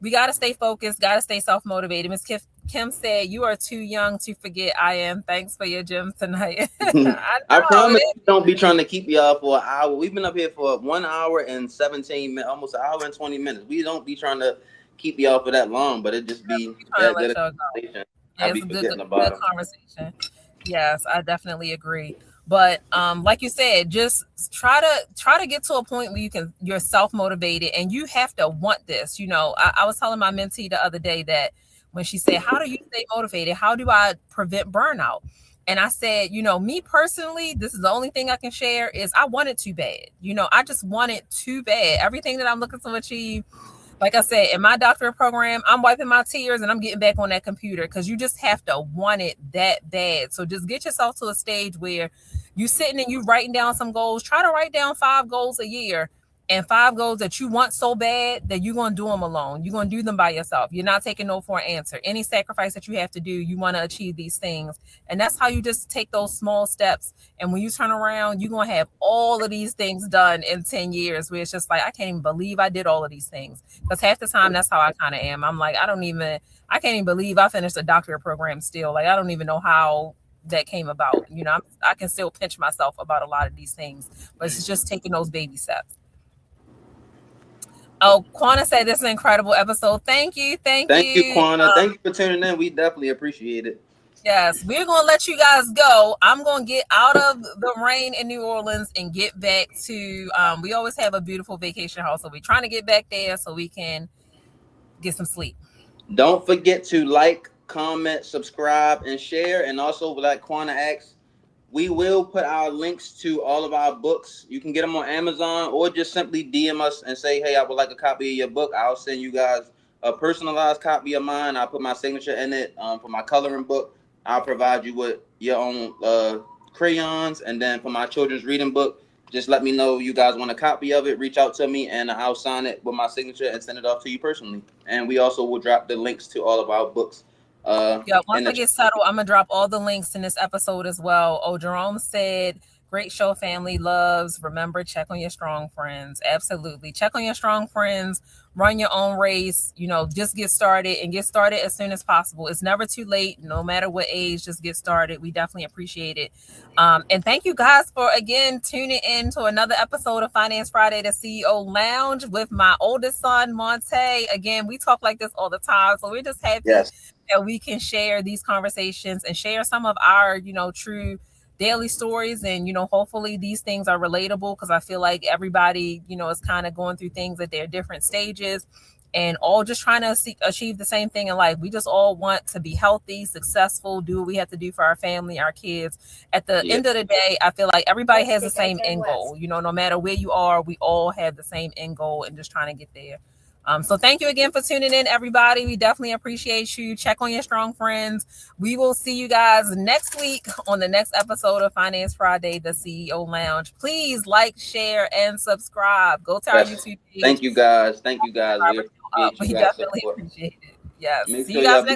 we got to stay focused, got to stay self-motivated. Ms. Kim said, you are too young to forget EyeAm. Thanks for your gym tonight. I promise we don't be trying to keep y'all for an hour. We've been up here for 1 hour and 17 minutes, almost an hour and 20 minutes. We don't be trying to keep y'all for that long, but it just be that good conversation. Yeah, it's a good conversation. Yes, I definitely agree. But like you said, just try to get to a point where you're self-motivated and you have to want this. I was telling my mentee the other day that when she said, how do you stay motivated? How do I prevent burnout? And I said, me personally, this is the only thing I can share is I want it too bad. I just want it too bad. Everything that I'm looking to achieve, like I said, in my doctorate program, I'm wiping my tears and I'm getting back on that computer because you just have to want it that bad. So just get yourself to a stage where you sitting and you writing down some goals. Try to write down 5 goals a year and 5 goals that you want so bad that you're going to do them alone. You're going to do them by yourself. You're not taking no for an answer. Any sacrifice that you have to do, you want to achieve these things. And that's how you just take those small steps. And when you turn around, you're going to have all of these things done in 10 years where it's just like, I can't even believe I did all of these things. Because half the time, that's how I kind of am. I'm like, I can't even believe I finished a doctorate program still. Like, I don't even know how that came about. I can still pinch myself about a lot of these things, but it's just taking those baby steps. Oh, Quana said this is an incredible episode. Thank you. Thank you, Quana. Thank you for tuning in. We definitely appreciate it. Yes, we're gonna let you guys go. I'm gonna get out of the rain in New Orleans and get back to. We always have a beautiful vacation house, so we're trying to get back there so we can get some sleep. Don't forget to like, comment, subscribe, and share. And also, like Quana asked, we will put our links to all of our books. You can get them on Amazon or just simply DM us and say, hey, I would like a copy of your book. I'll send you guys a personalized copy of mine. I'll put my signature in it. For my coloring book, I'll provide you with your own crayons. And then for my children's reading book, just let me know you guys want a copy of it. Reach out to me and I'll sign it with my signature and send it off to you personally. And we also will drop the links to all of our books. Yeah, once In I the get settled, I'm gonna drop all the links in this episode as well. Oh, Jerome said, "Great show, family loves. Remember, check on your strong friends. Absolutely, check on your strong friends. Run your own race. Just get started and get started as soon as possible. It's never too late, no matter what age. Just get started. We definitely appreciate it. And thank you guys for again tuning in to another episode of Finance Friday, the CEO Lounge with my oldest son, Monte. Again, we talk like this all the time, so we're just happy yes, that we can share these conversations and share some of our, true daily stories. And, hopefully these things are relatable because I feel like everybody, is kind of going through things at their different stages and all just trying to achieve the same thing in life. We just all want to be healthy, successful, do what we have to do for our family, our kids. At the yeah. end of the day, I feel like everybody has the same end goal. No matter where you are, we all have the same end goal and just trying to get there. So thank you again for tuning in, everybody. We definitely appreciate you. Check on your strong friends. We will see you guys next week on the next episode of Finance Friday, the CEO Lounge. Please like, share, and subscribe. Go to our Yes. YouTube page. Thank you guys. Thank you guys. We appreciate you We guys' definitely support. appreciate it. Yes. Make See you sure guys y'all next be